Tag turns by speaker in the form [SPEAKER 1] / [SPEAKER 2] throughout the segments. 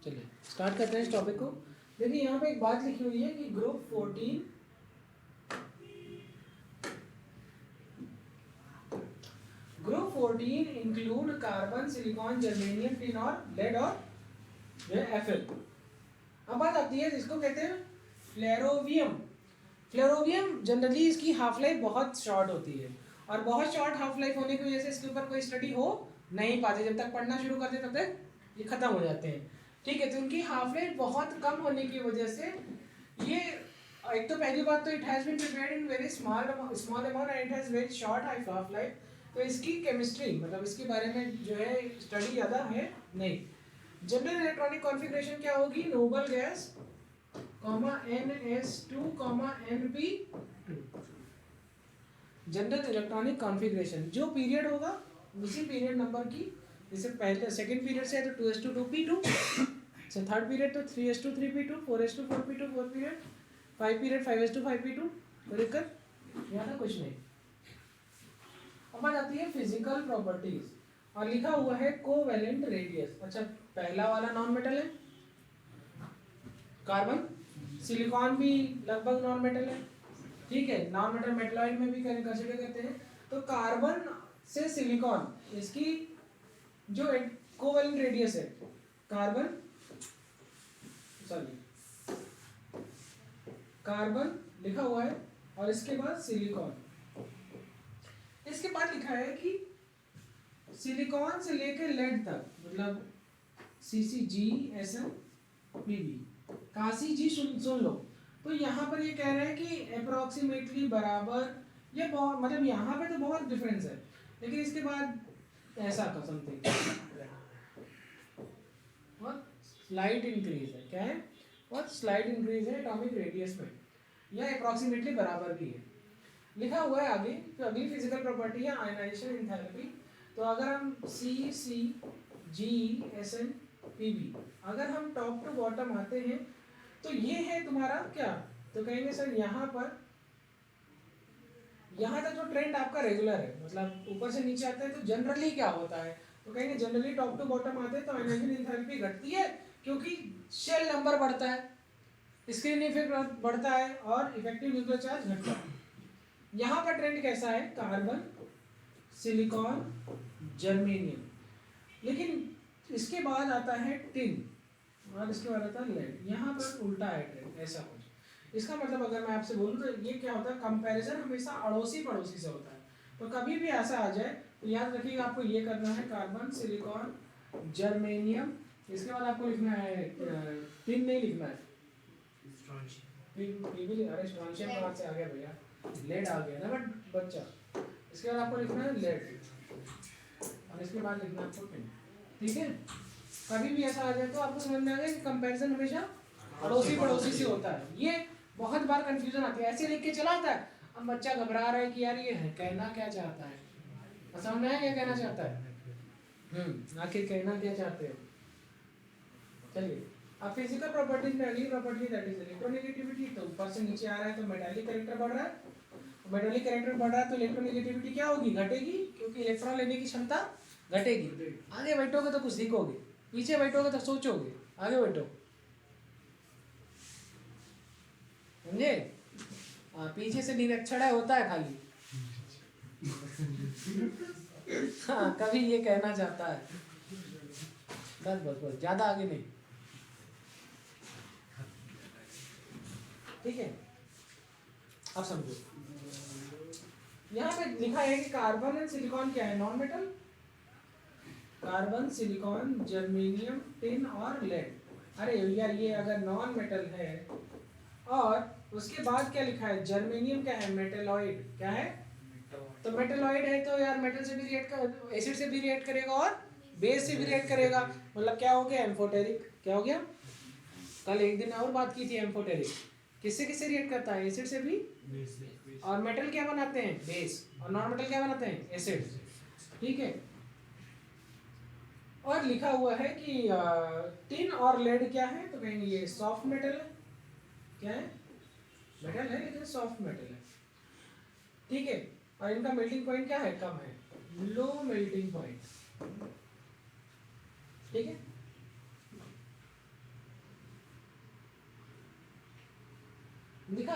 [SPEAKER 1] चलिए स्टार्ट करते हैं इस टॉपिक को। देखिए यहाँ पे एक बात लिखी हुई है कि group 14 include carbon, silicon, germanium, tin और लेड और जो है एफएल। अब बात आती है जिसको कहते हैं फ्लेरोवियम। फ्लेरोवियम जनरली इसकी हाफ लाइफ बहुत शॉर्ट होती है और बहुत शॉर्ट हाफ लाइफ होने की वजह से इसके ऊपर कोई स्टडी हो नहीं पाती। जब तक पढ़ना शुरू करते तब तक ये खत्म हो जाते हैं। ठीक है, तो इनकी हाफ लाइफ बहुत कम होने की वजह से ये एक तो पहली बात तो it has been prepared in very small amount and it has very short half life. तो इसकी केमिस्ट्री मतलब इसके बारे में जो है स्टडी ज़्यादा है नहीं। जनरल इलेक्ट्रॉनिक कॉन्फ़िगरेशन क्या होगी? Noble gas NS2 NP2। General electronic configuration जो पीरियड होगा उसी पीरियड नंबर की, जैसे पहले सेकंड पीरियड से है तो 2s2 2p2, से थर्ड पीरियड तो 3s2 3p2, 4s2 4p2 fourth period, 5 period 5s2 5p2। तो दिक्कत ज़्यादा कुछ नहीं। अब बात आती है फिजिकल प्रॉपर्टीज और लिखा हुआ है कोवेलेंट रेडियस। अच्छा, पहला वाला नॉन मेटल है कार्बन, सिलिकॉन भी लगभग नॉन मेटल है। ठीक है, नॉन मेटल मेटलॉइड में भी कंसीडर करते हैं। तो कार्बन से सिलिकॉन इसकी जो कोवेलेंट रेडियस है कार्बन लिखा हुआ है और इसके बाद सिलिकॉन। इसके बाद लिखा है कि सिलिकॉन से लेकर लेड तक मतलब CCGSNPB का CG सुन लो। तो यहाँ पर ये कह रहे हैं कि अप्रोक्सीमेटली बराबर, ये बहुत मतलब यहाँ पे तो बहुत डिफरेंस है, लेकिन इसके बाद ऐसा का समथिंग और स्लाइट इंक्रीज है। क्या है? और स्लाइट इंक्रीज है एटॉमिक रेडियस में, यह अप्रोक्सीमेटली बराबर भी है। लिखा हुआ है आगे। तो अगली फिजिकल प्रॉपर्टी है आयनाइजेशन एंथैल्पी। तो अगर हम CCGSNPB अगर हम टॉप टू बॉटम आते हैं तो ये है तुम्हारा क्या? तो कहेंगे सर यहाँ तक जो ट्रेंड आपका रेगुलर है, मतलब ऊपर से नीचे आता है तो जनरली क्या होता है? तो कहेंगे जनरली टॉप टू बॉटम आते हैं तो आयनाइजेशन एंथैल्पी घटती है क्योंकि शेल नंबर बढ़ता है, स्क्रीन इफेक्ट बढ़ता है और इफेक्टिव न्यूक्लियर चार्ज घटता है। यहाँ पर ट्रेंड कैसा है? कार्बन, सिलिकॉन, जर्मेनियम, लेकिन इसके बाद आता है टिन और इसके बाद आता है लेड। यहाँ पर उल्टा है ट्रेंड, ऐसा कुछ। इसका मतलब अगर मैं आपसे बोलूँ तो ये क्या होता है, कंपैरिजन हमेशा अड़ोसी पड़ोसी से होता है। तो कभी भी ऐसा आ जाए तो याद रखिएगा आपको ये करना है कार्बन, सिलिकॉन, जर्मेनियम, इसके बाद आपको लिखना है टिन नहीं लिखना है, अरे स्ट्रॉन्शियम कहाँ से आ गया भैया, लेड आ गया ना बट बच्चा। इसके बाद आपको लिखना है लेड और इसके बाद लिखना है आपको टिन। ठीक है, कभी भी ऐसा आ जाए तो आपको समझ में आ गया कि कंपैरिजन हमेशा अड़ोसी पड़ोसी से होता है। ये बहुत बार कंफ्यूजन आती है, ऐसे लिख के चला आता है, अब बच्चा घबरा रहा है कि यार ये है कहना क्या चाहता है, समझ में आया क्या कहना चाहता है? आखिर कहना क्या चाहते हो? चलिए, अब फिजिकल प्रॉपर्टीज में अगली प्रॉपर्टी दैट इज इलेक्ट्रोनेगेटिविटी। तो ऊपर से नीचे आ रहा है तो मेटालिक कैरेक्टर बढ़ रहा है, मेटालिक कैरेक्टर बढ़ रहा है तो इलेक्ट्रोनेगेटिविटी क्या होगी? घटेगी, क्योंकि इलेक्ट्रॉन लेने की क्षमता घटेगी। आगे बैठोगे तो कुछ सीखोगे, पीछे बैठोगे तो सोचोगे, आगे बैठो, समझे? पीछे से निरीक्षण होता है खाली। हाँ, कभी ये कहना चाहता है, बस बस बस, ज्यादा आगे नहीं। ठीक है, अब समझो यहाँ पे लिखा है कि कार्बन एंड सिलिकॉन क्या है? Non metal. Carbon, silicon, germanium, tin और लेड। अरे यार ये अगर नॉन मेटल है और उसके बाद क्या लिखा है? जर्मेनियम क्या है? मेटेलॉइड। क्या है? तो मेटेलॉइड है तो यार मेटल से भी रिएक्ट कर, एसिड से भी रिएक्ट करेगा और बेस से भी रिएक्ट करेगा। मतलब क्या हो गया? एम्फोटेरिक। क्या हो गया? कल एक दिन और बात की थी, एम्फोटेरिक किससे किससे रिएक्ट करता है? एसिड से भी। और मेटल क्या बनाते हैं? बेस। और नॉन मेटल क्या बनाते हैं? एसिड। ठीक है, और लिखा हुआ है कि टिन और लेड क्या है? तो कहेंगे ये सॉफ्ट मेटल है। क्या है? मेटल है लेकिन सॉफ्ट मेटल है। ठीक है, और इनका मेल्टिंग पॉइंट क्या है? कम है, लो मेल्टिंग पॉइंट। ठीक है,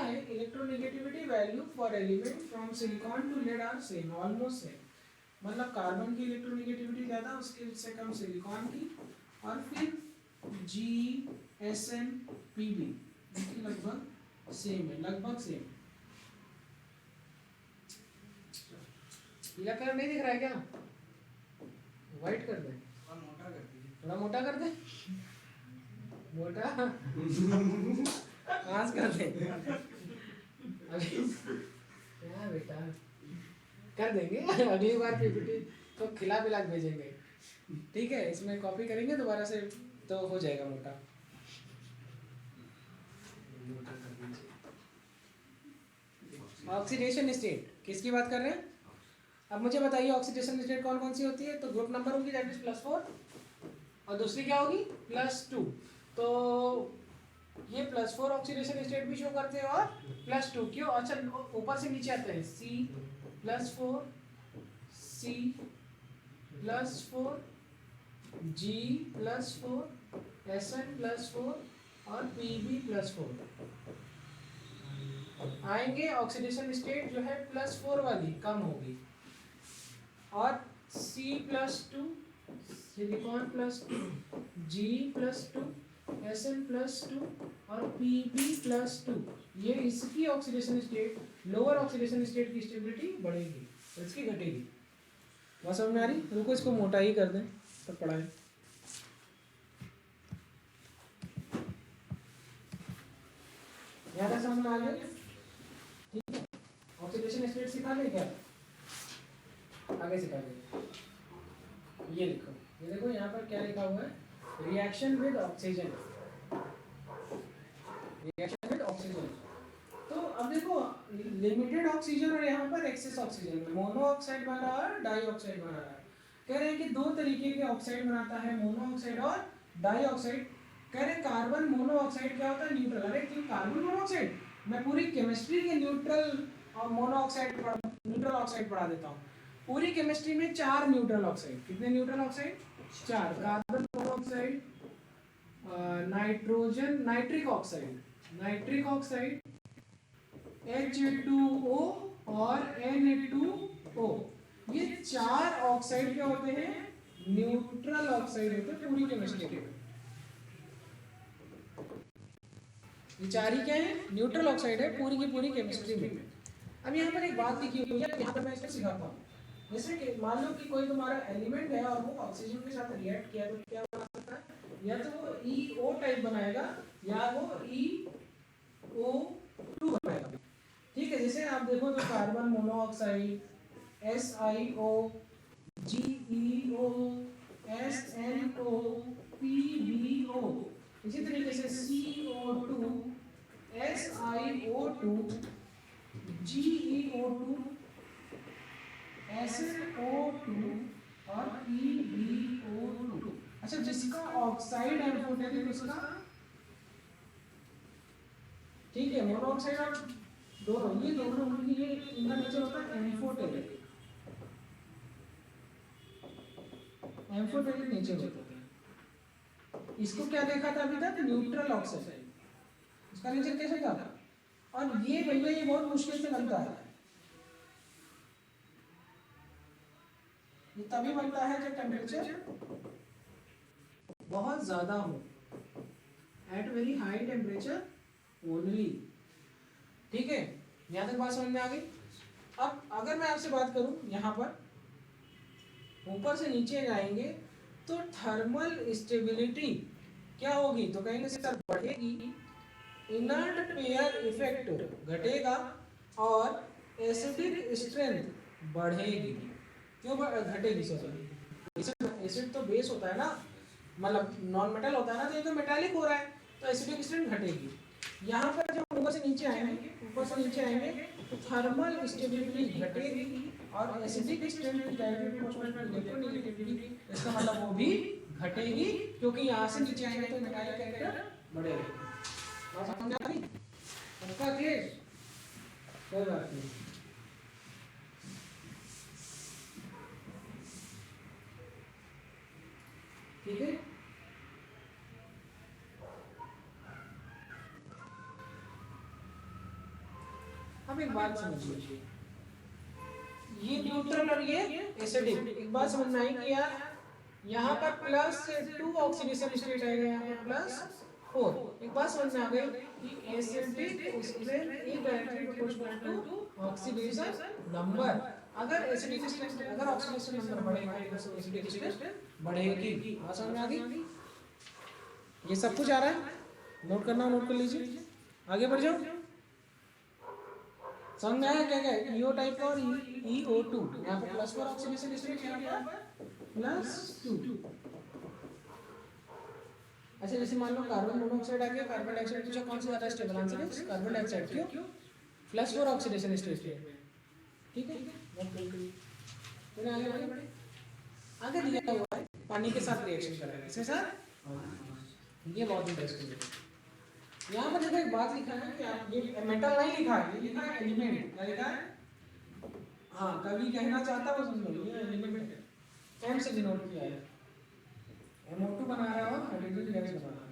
[SPEAKER 1] है electronegativity value for element from silicon to lead are same, almost same. मतलब कार्बन की इलेक्ट्रोनेगेटिविटी ज़्यादा, उसके से कम सिलिकॉन की, और फिर GSnPb इसकी लगभग सेम है, लगभग सेम। पीला कलर नहीं दिख रहा है क्या? व्हाइट कर दे, थोड़ा मोटा कर दे, मोटा आज कर दे अभी क्या बेटा कर देंगे अगली बार पीपीटी तो खिला पिला के भेजेंगे, ठीक है? इसमें कॉपी करेंगे दोबारा से तो हो जाएगा मोटा, मोटा कर दीजिए। ऑक्सीडेशन स्टेट किसकी बात कर रहे हैं? अब मुझे बताइए ऑक्सीडेशन स्टेट कौन कौन सी होती है? तो ग्रुप नंबर होगी दैट इज +4, और दूसरी क्या होगी? +2। तो ये +4 ऑक्सीडेशन स्टेट भी शो करते हैं और +2 क्यों? अच्छा ऊपर से नीचे आते हैं, C+4, C+4, G+4, Sn+4 और Pb+4 आएंगे। ऑक्सीडेशन स्टेट जो है +4 वाली कम होगी, और C+2, सिलिकॉन +2, G+2, Sn+2 और Pb+2, ये इसकी oxidation state, lower oxidation state की स्टेबिलिटी बढ़ेगी, इसकी घटेगी। बात समझ में आ रही? रुको इसको मोटा ही कर दें तब पढ़ाएं। ज़्यादा समझ में आ गया? ठीक है, ऑक्सीडेशन स्टेट सिखा दें क्या? आगे सिखा देंगे। ये लिखो, ये देखो यहाँ पर क्या लिखा हुआ है, reaction with oxygen, reaction with oxygen. तो अब देखो लिमिटेड ऑक्सीजन और यहाँ पर एक्सेस ऑक्सीजन, मोनो ऑक्साइड बना रहा है, डाई ऑक्साइड बना रहा है। कह रहे हैं कि दो तरीके के ऑक्साइड बनाता है, मोनो ऑक्साइड और डाई ऑक्साइड। कह रहे कार्बन मोनो ऑक्साइड क्या होता है? न्यूट्रल। अरे क्यों कार्बन मोनो ऑक्साइड? मैं पूरी केमिस्ट्री के न्यूट्रल और मोनो ऑक्साइड न्यूट्रल ऑक्साइड पढ़ा देता हूँ। पूरी केमिस्ट्री में 4 न्यूट्रल ऑक्साइड, कितने neutral oxide? 4। Carbon monoxide, nitrogen nitric oxide, H2O और Na2O, ये 4 ऑक्साइड क्या होते हैं? न्यूट्रल ऑक्साइड होते हैं पूरी केमिस्ट्री के। ये 4 ही क्या है? न्यूट्रल ऑक्साइड है पूरी की पूरी केमिस्ट्री में। अब यहाँ पर एक बात लिखी हुई है, यहाँ पर मैं इसको सिखाता हूँ। जैसे कि मान लो कि कोई तुम्हारा एलिमेंट है और वो ऑक्सीजन के साथ रिएक्ट किया तो क्या बना सकता है? या तो वो EO टाइप बनाएगा या वो EO2 बनाएगा। ठीक है, जैसे आप देखो तो carbon monoxide SiO, GeO, SnO, PbO, इसी तरीके से CO2, SiO2, GeO2, SnO2 और PbO2। अच्छा, जिसका ऑक्साइड एम्फोटेरिक उसका, ठीक है, मोनोऑक्साइड और दोनों, ये दोनों ये इनका नेचर होता है एम्फोटेरिक, एम्फोटेरिक नेचर होता है। इसको क्या देखा था अभी तक? न्यूट्रल ऑक्साइड, इसका नेचर कैसे था? और ये भैया ये बहुत मुश्किल से बनता है, ये तभी बनता है जब टेम्परेचर बहुत ज्यादा हो, at very high temperature only. ठीक है, यहाँ तक बात समझ में आ गई? अब अगर मैं आपसे बात करूं, यहाँ पर ऊपर से नीचे जाएंगे तो थर्मल स्टेबिलिटी क्या होगी? तो कहेंगे सर बढ़ेगी, इनर्ट पेयर इफेक्ट घटेगा और एसिडिक स्ट्रेंथ बढ़ेगी। क्यों घटेगी? सर एसिड तो बेस होता है ना, मतलब नॉन मेटल होता है ना, तो ये तो मेटालिक हो रहा है, तो एसिडिक स्ट्रेंथ घटेगी। यहाँ पर जब ऊपर से नीचे आएंगे तो थर्मल स्टेबिलिटी घटेगी और एसिडिक स्ट्रेंथ इलेक्ट्रोनेगेटिविटी, इसका मतलब वो भी घटेगी, क्योंकि यहाँ से नीचे आएंगे तो मेटालिक कैरेक्टर बढ़ेगा। समझ आ रही? उसका केस कोई बात नहीं। ठीक है, अब एक बात समझिए, ये न्यूट्रल और ये एसिडिक, एक बात समझ में आई कि यार यहाँ पर +2 ऑक्सीडेशन स्टेट आएगा, यहाँ पर +4। एक बात समझ में आ गई कि acidic strength is directly proportional to oxidation number. अगर एसिडिक स्ट्रेंथ, अगर ऑक्सीडेशन नंबर बढ़ेगा तो एसिडिक स्ट्रेंथ बढ़ेगी। बात समझ में आ गई? ये सब कुछ आ रहा है, नोट करना, नोट कर लीजिए, आगे बढ़ जाओ। समझ में आया क्या क्या? ईओ टाइप और EO2, यहाँ पर +4 ऑक्सीडेशन स्टेट, यहाँ पर +2। अच्छा जैसे मान लो कार्बन मोनोऑक्साइड आ गया, कार्बन डाइऑक्साइड पूछा कौन सा ज्यादा स्टेबल, आंसर है कार्बन डाइऑक्साइड। क्यों? +4 ऑक्सीडेशन स्टेट पे, ठीक है। तो आगे बढ़े, आगे दिया हुआ है पानी के साथ रिएक्शन कर रहा है, इसके साथ, ये बहुत इंटरेस्टिंग है। यहाँ पर देखो एक बात लिखा है कि ये मेटल नहीं लिखा है, ये लिखा है एलिमेंट। क्या लिखा है? हाँ, कभी कहना चाहता है वो समझ लो, ये एलिमेंट है, M से डिनोट किया है। MO2 बना रहा है और हाइड्रोजन गैस बना रहा है।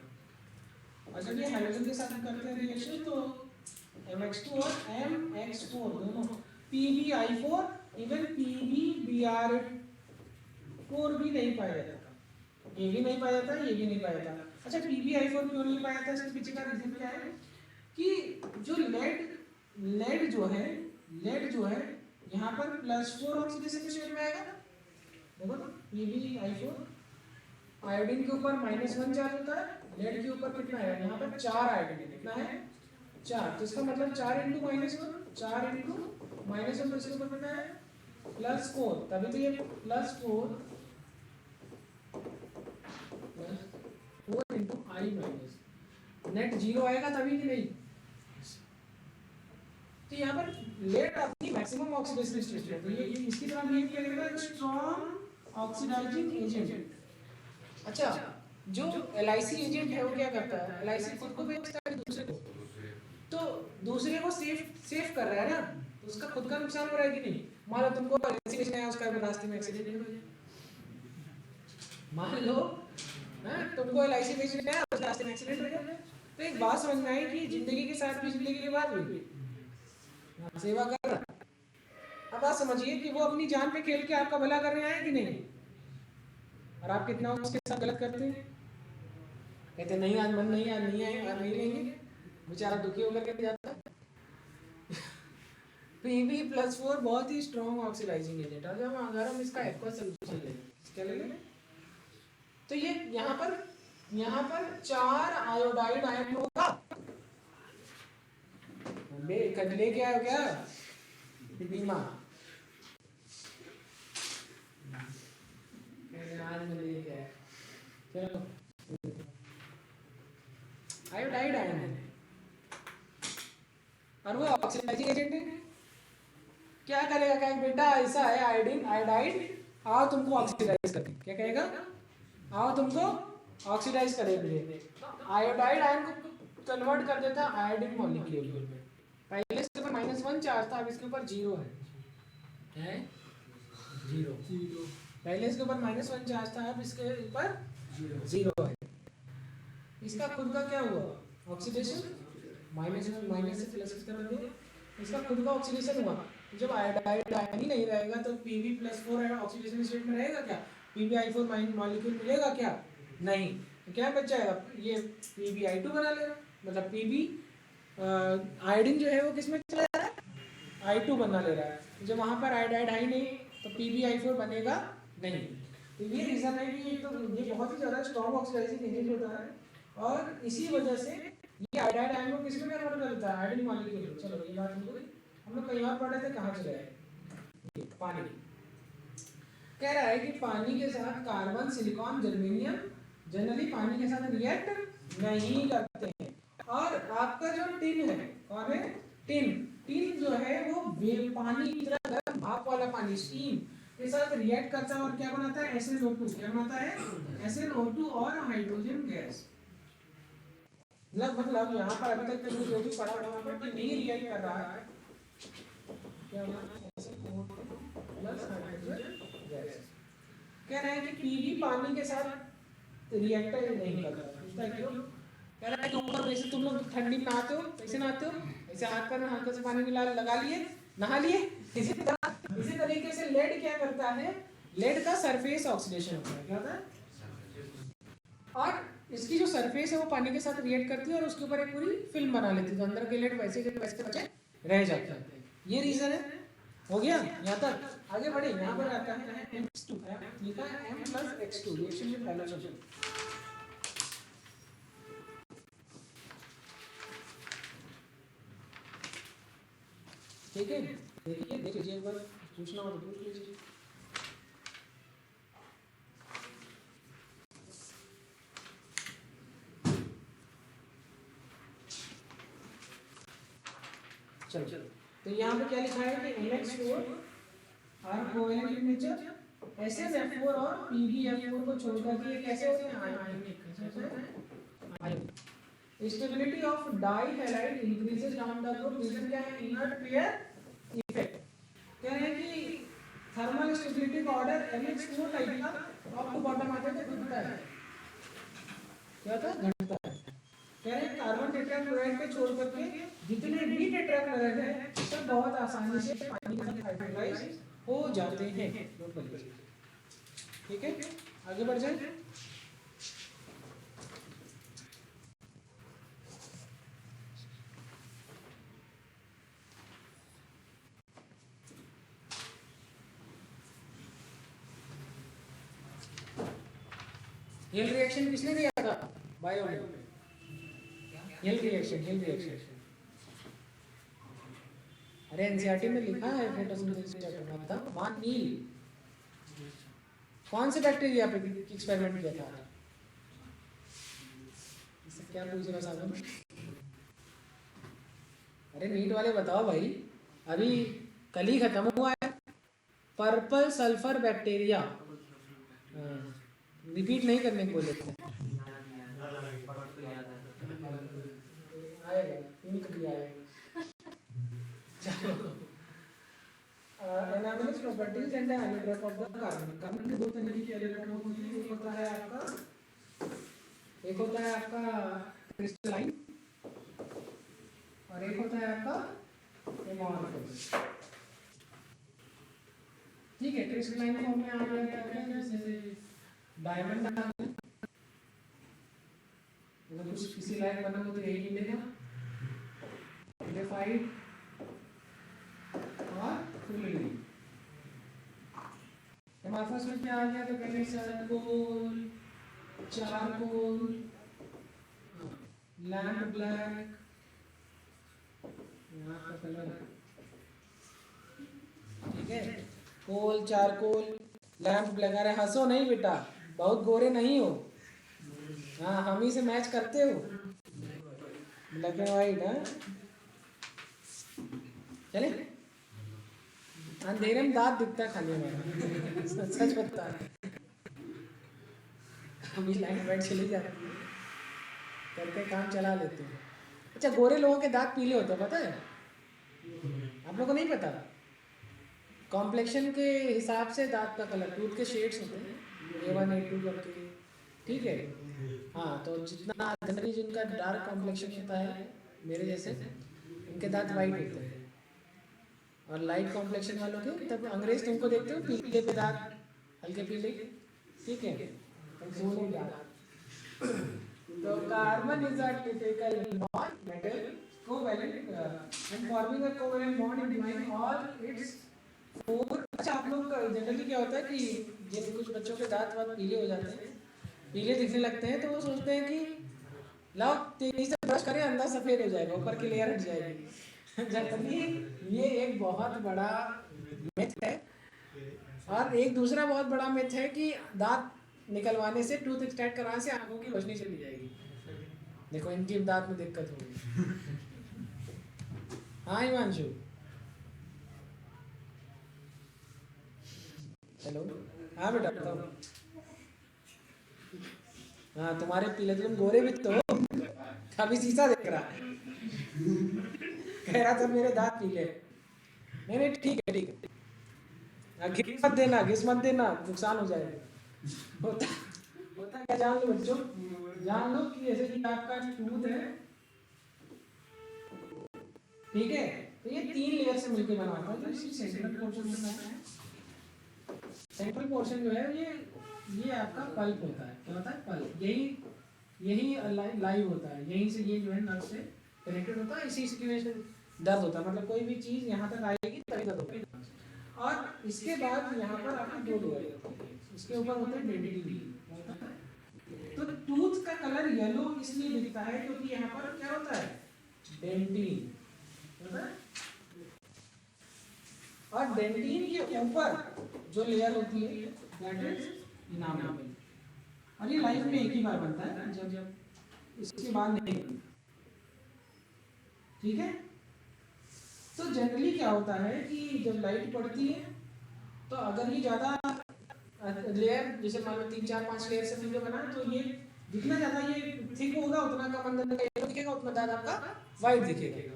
[SPEAKER 1] और जब ये हाइड्रोजन के साथ करते हैं रिएक्शन तो MX2 और MX4 दोनों, PbI4, इवन PbBr4 भी नहीं पाया जाता, ये भी नहीं पाया जाता, ये भी नहीं पाया जाता। अच्छा PbI4 क्यों नहीं पाया जाता? इसके पीछे का रीजन क्या है कि जो लेड जो है यहाँ पर +4 ऑक्सीडेशन स्टेट में आएगा। देखो ना, PbI4 आयोडीन के ऊपर -1 चार्ज होता है, लेड के ऊपर कितना है? यहाँ पर 4 आयोडीन, कितना है? 4। तो इसका मतलब 4 × -1, 4 × -1, तो इसके ऊपर कितना है? +4। तभी तो ये +4 × I- नेट 0 आएगा तभी कि नहीं। तो यहाँ पर लेड अपनी मैक्सिमम ऑक्सीडेशन स्टेट है, तो ये इसकी तरह बिहेव करेगा, स्ट्रॉन्ग ऑक्सीडाइजिंग एजेंट। अच्छा, जो LIC एजेंट है वो क्या करता है? LIC खुद को बेचता है दूसरे को, तो दूसरे को सेफ कर रहा है ना, तो उसका खुद का नुकसान हो रहा है कि नहीं? मान लो तुमको LIC बेचना है, उसका रास्ते में एक्सीडेंट हो जाए, मान लो तुमको LIC बेचना है, उसका रास्ते में एक्सीडेंट हो जाए, तो एक बात समझ में आई कि जिंदगी के साथ भी जिंदगी के बाद भी सेवा कर रहा। अब बात समझिए कि वो अपनी जान पे खेल के आपका भला कर रहे हैं कि नहीं, और आप कितना उसके साथ गलत करते हैं। कहते नहीं आज मन नहीं, आज नहीं आए, आज नहीं लेंगे, बेचारा दुखी होकर के जाता है। Pb+4 बहुत ही स्ट्रॉन्ग ऑक्सीडाइजिंग एजेंट है। जब अगर हम इसका एक्वा सॉल्यूशन लें, क्या ले लें, तो ये यहाँ पर 4 आयोडाइड आयन होगा। ले क्या हो गया? बीमा चलो, आयोडाइड आयन है और वो ऑक्सीडाइजिंग एजेंट है। क्या करेगा? क्या बेटा ऐसा है आयोडाइड, आओ तुमको ऑक्सीडाइज करते। क्या कहेगा? आओ तुमको ऑक्सीडाइज करेंगे। आयोडाइड आयन को कन्वर्ट कर देता है आयोडीन मॉलिक्यूल में। पहले इसके ऊपर -1 चार्ज था, अब इसके ऊपर 0 है 0। पहले इसके ऊपर -1 चार्ज था, अब इसके ऊपर 0 है। इसका खुद का क्या हुआ? ऑक्सीडेशन, माइनस से प्लस कर दिया, इसका खुद का ऑक्सीडेशन हुआ। जब आयोडाइड आयन ही नहीं रहेगा तो Pb+4 ऑक्सीडेशन स्टेट में रहेगा क्या? PbI4 मॉलिक्यूल मिलेगा क्या? नहीं। तो क्या बच जाएगा? ये PbI2 बना लेगा, मतलब Pb आयोडीन जो है वो किस में चला जा रहा है? I2 बना ले रहा है। जब वहाँ पर आयोडाइड है ही नहीं तो PbI4 बनेगा नहीं। तो ये रीजन है कि तो ये बहुत ही ज़्यादा स्ट्रॉन्ग ऑक्सीडाइजिंग एजेंट होता है, और इसी वजह से ये आयोडाइड आयन को किस में कन्वर्ट कर देता है? Iodine molecule. चलो ये बात हम लोग कई बार पढ़े थे, कहाँ चले गए? पानी। कह रहा है कि पानी के साथ कार्बन, सिलिकॉन, जर्मेनियम जनरली पानी के साथ रिएक्ट नहीं करते हैं। और आपका जो टिन है, कौन है? टिन जो है वो पानी की तरह गर्म भाप वाला पानी, स्टीम के साथ रिएक्ट करता है और क्या बनाता है? SnO2। क्या बनाता है? SnO2 और हाइड्रोजन गैस। मतलब यहाँ पर अभी तक तो जो भी पढ़ा वहाँ पर नहीं रिएक्ट कर रहा है, क्या कह रहे हैं कि Pb पानी के साथ रिएक्ट नहीं करता। क्यों? कह रहा है कि ऊपर वैसे तुम लोग ठंडी में नहाते हो, कैसे नहाते हो, ऐसे हाथ पर हल्के से पानी मिला लगा लिए, नहा लिए। इसी तरीके से लेड क्या करता है, लेड का सरफेस ऑक्सीडेशन होता है। क्या होता है? और इसकी जो सरफेस है वो पानी के साथ रिएक्ट करती है और उसके ऊपर एक पूरी फिल्म बना लेती है, तो अंदर के लेड वैसे के वैसे बचे रह जाते हैं। ये रीजन है। हो गया यहाँ तक? आगे बढ़े। यहाँ पर आता है X2, लिखा है M+X2 रिएक्शन विद हैलोजन। ठीक है, देखिए देख लीजिए, एक बार पूछना हो तो पूछ लीजिए। चलो तो यहाँ पे क्या लिखा है कि NH4 are covalent in nature, SnF4 और PbF4 को छोड़कर के ये कैसे होते हैं? Ionic. Stability of dihalide increases down the group. Reason क्या है? Inert pair effect. कह रहे हैं कि थर्मल स्टेबिलिटी का ऑर्डर NH4 टाइप का टॉप टू बॉटम आते थे घटता है। क्या होता है? घटता है। कह रहे हैं कार्बन टेट्राक्लोराइड पे छोड़ करके जितने भी टेट्राक्लोराइड है सब बहुत आसानी से पानी के साथ हाइड्रोलाइज हो जाते हैं। नोट कर लीजिए। ठीक है, आगे बढ़ जाए। हिल रिएक्शन किसने दिया था? बायो में। हिल रिएक्शन। अरे एनसीईआरटी में लिखा है फोटोसिंथेसिस चैप्टर में था। वन नील कौन से बैक्टीरिया पे एक्सपेरिमेंट किया था? इससे क्या पूछ रहा साहब? अरे नीट वाले बताओ भाई, अभी कल ही खत्म हुआ है। पर्पल सल्फर बैक्टीरिया, रिपीट नहीं करने को बोले थे। Analysis properties and allotrope of the carbon. Carbon के दो तरह की एलोट्रोप होती है। एक होता है आपका क्रिस्टलाइन और एक होता है आपका एमॉर्फस। ठीक है, क्रिस्टलाइन फॉर्म में आ गया क्या? जैसे डायमंड आ गया, अगर कुछ किसी लायक बना हो तो यही मिलेगा, ग्रेफाइट और फुलरी। एमॉर्फस में क्या आ गया? तो पहले चारकोल, लैम्प ब्लैक, यहाँ का कलर। ठीक है, कोल, चारकोल, लैम्प ब्लैक। अरे हंसो नहीं बेटा, बहुत गोरे नहीं हो। हाँ, हम ही से मैच करते हो, ब्लैक एंड व्हाइट। हाँ चले, अंधेरे में दांत दिखता है खाली हमारा, सच बता है। अभी लाइट वाइट चली जाती है, करके काम चला लेते हैं। अच्छा, गोरे लोगों के दांत पीले होते हैं, पता है आप लोगों को? नहीं पता? कॉम्प्लेक्शन के हिसाब से दांत का कलर, टूथ के शेड्स होते हैं, A1 A2 करके। ठीक है, हाँ, तो जितना जनरली जिनका डार्क कॉम्प्लेक्शन होता है मेरे जैसे, उनके दांत वाइट होते हैं। और लाइट कॉम्प्लेक्शन वालों के, तब अंग्रेज तुमको देखते हो पीले पे दांत, हल्के पीले। ठीक है, तो carbon is a typical non-metal covalent and forming a covalent bond in between all it's four. अच्छा, आप लोग जनरली क्या होता है कि जब कुछ बच्चों के दांत वात पीले हो जाते हैं, पीले दिखने लगते हैं, तो वो सोचते हैं कि लाओ तेजी से ब्रश करें, अंदर सफेद हो जाएगा, ऊपर की लेयर हट जाएगी। जबकि ये एक बहुत बड़ा मिथ है। और एक दूसरा बहुत बड़ा मिथ है कि दांत निकलवाने से, टूथ एक्सट्रैक्ट कराने से आंखों की रोशनी चली जाएगी। देखो, इनकी दांत में दिक्कत होगी। हाँ हिमांशु, हेलो। हाँ बेटा बताओ। हाँ, तुम्हारे पीले, तुम गोरे भी तो हो। अभी शीशा देख रहा है, कह रहा था मेरे दांत पीले। नहीं, ठीक है। घिस मत देना, नुकसान हो जाएगा। होता क्या जान लो बच्चों, जान लो कि जैसे कि आपका टूथ है, ठीक है, तो ये 3 लेयर से मिलकर बना होता है। तो इसी सेंट्रल पोर्शन में है, सेंट्रल पोर्शन जो है ये आपका पल्प होता है। क्या होता है? पल्प। यही लाइव होता है, यहीं से ये जो है नर्व से कनेक्टेड होता है। इसी की वजह से दर्द होता है, मतलब कोई भी चीज यहाँ तक आएगी तभी दर्द होगा। और इसके बाद यहाँ पर आपकी 2 लेयर होती है, इसके ऊपर होता है डेंटिन। तो टूथ का कलर येलो इसलिए दिखता है क्योंकि यहाँ पर क्या होता है? डेंटिन होता है। और डेंटिन के ऊपर जो लेयर होती है दैट इज इनामल। और ये लाइफ में एक ही बार बनता है, जब इसके बाद नहीं बनता। ठीक है। तो जनरली क्या होता है कि जब लाइट पड़ती है तो अगर ये ज्यादा लेयर, जैसे मान लो 3 4 5 लेयर से मिलकर बना है, तो ये जितना ज्यादा ये थिक होगा उतना कम अंदर का येलो दिखेगा, उतना ज्यादा आपका व्हाइट दिखेगा।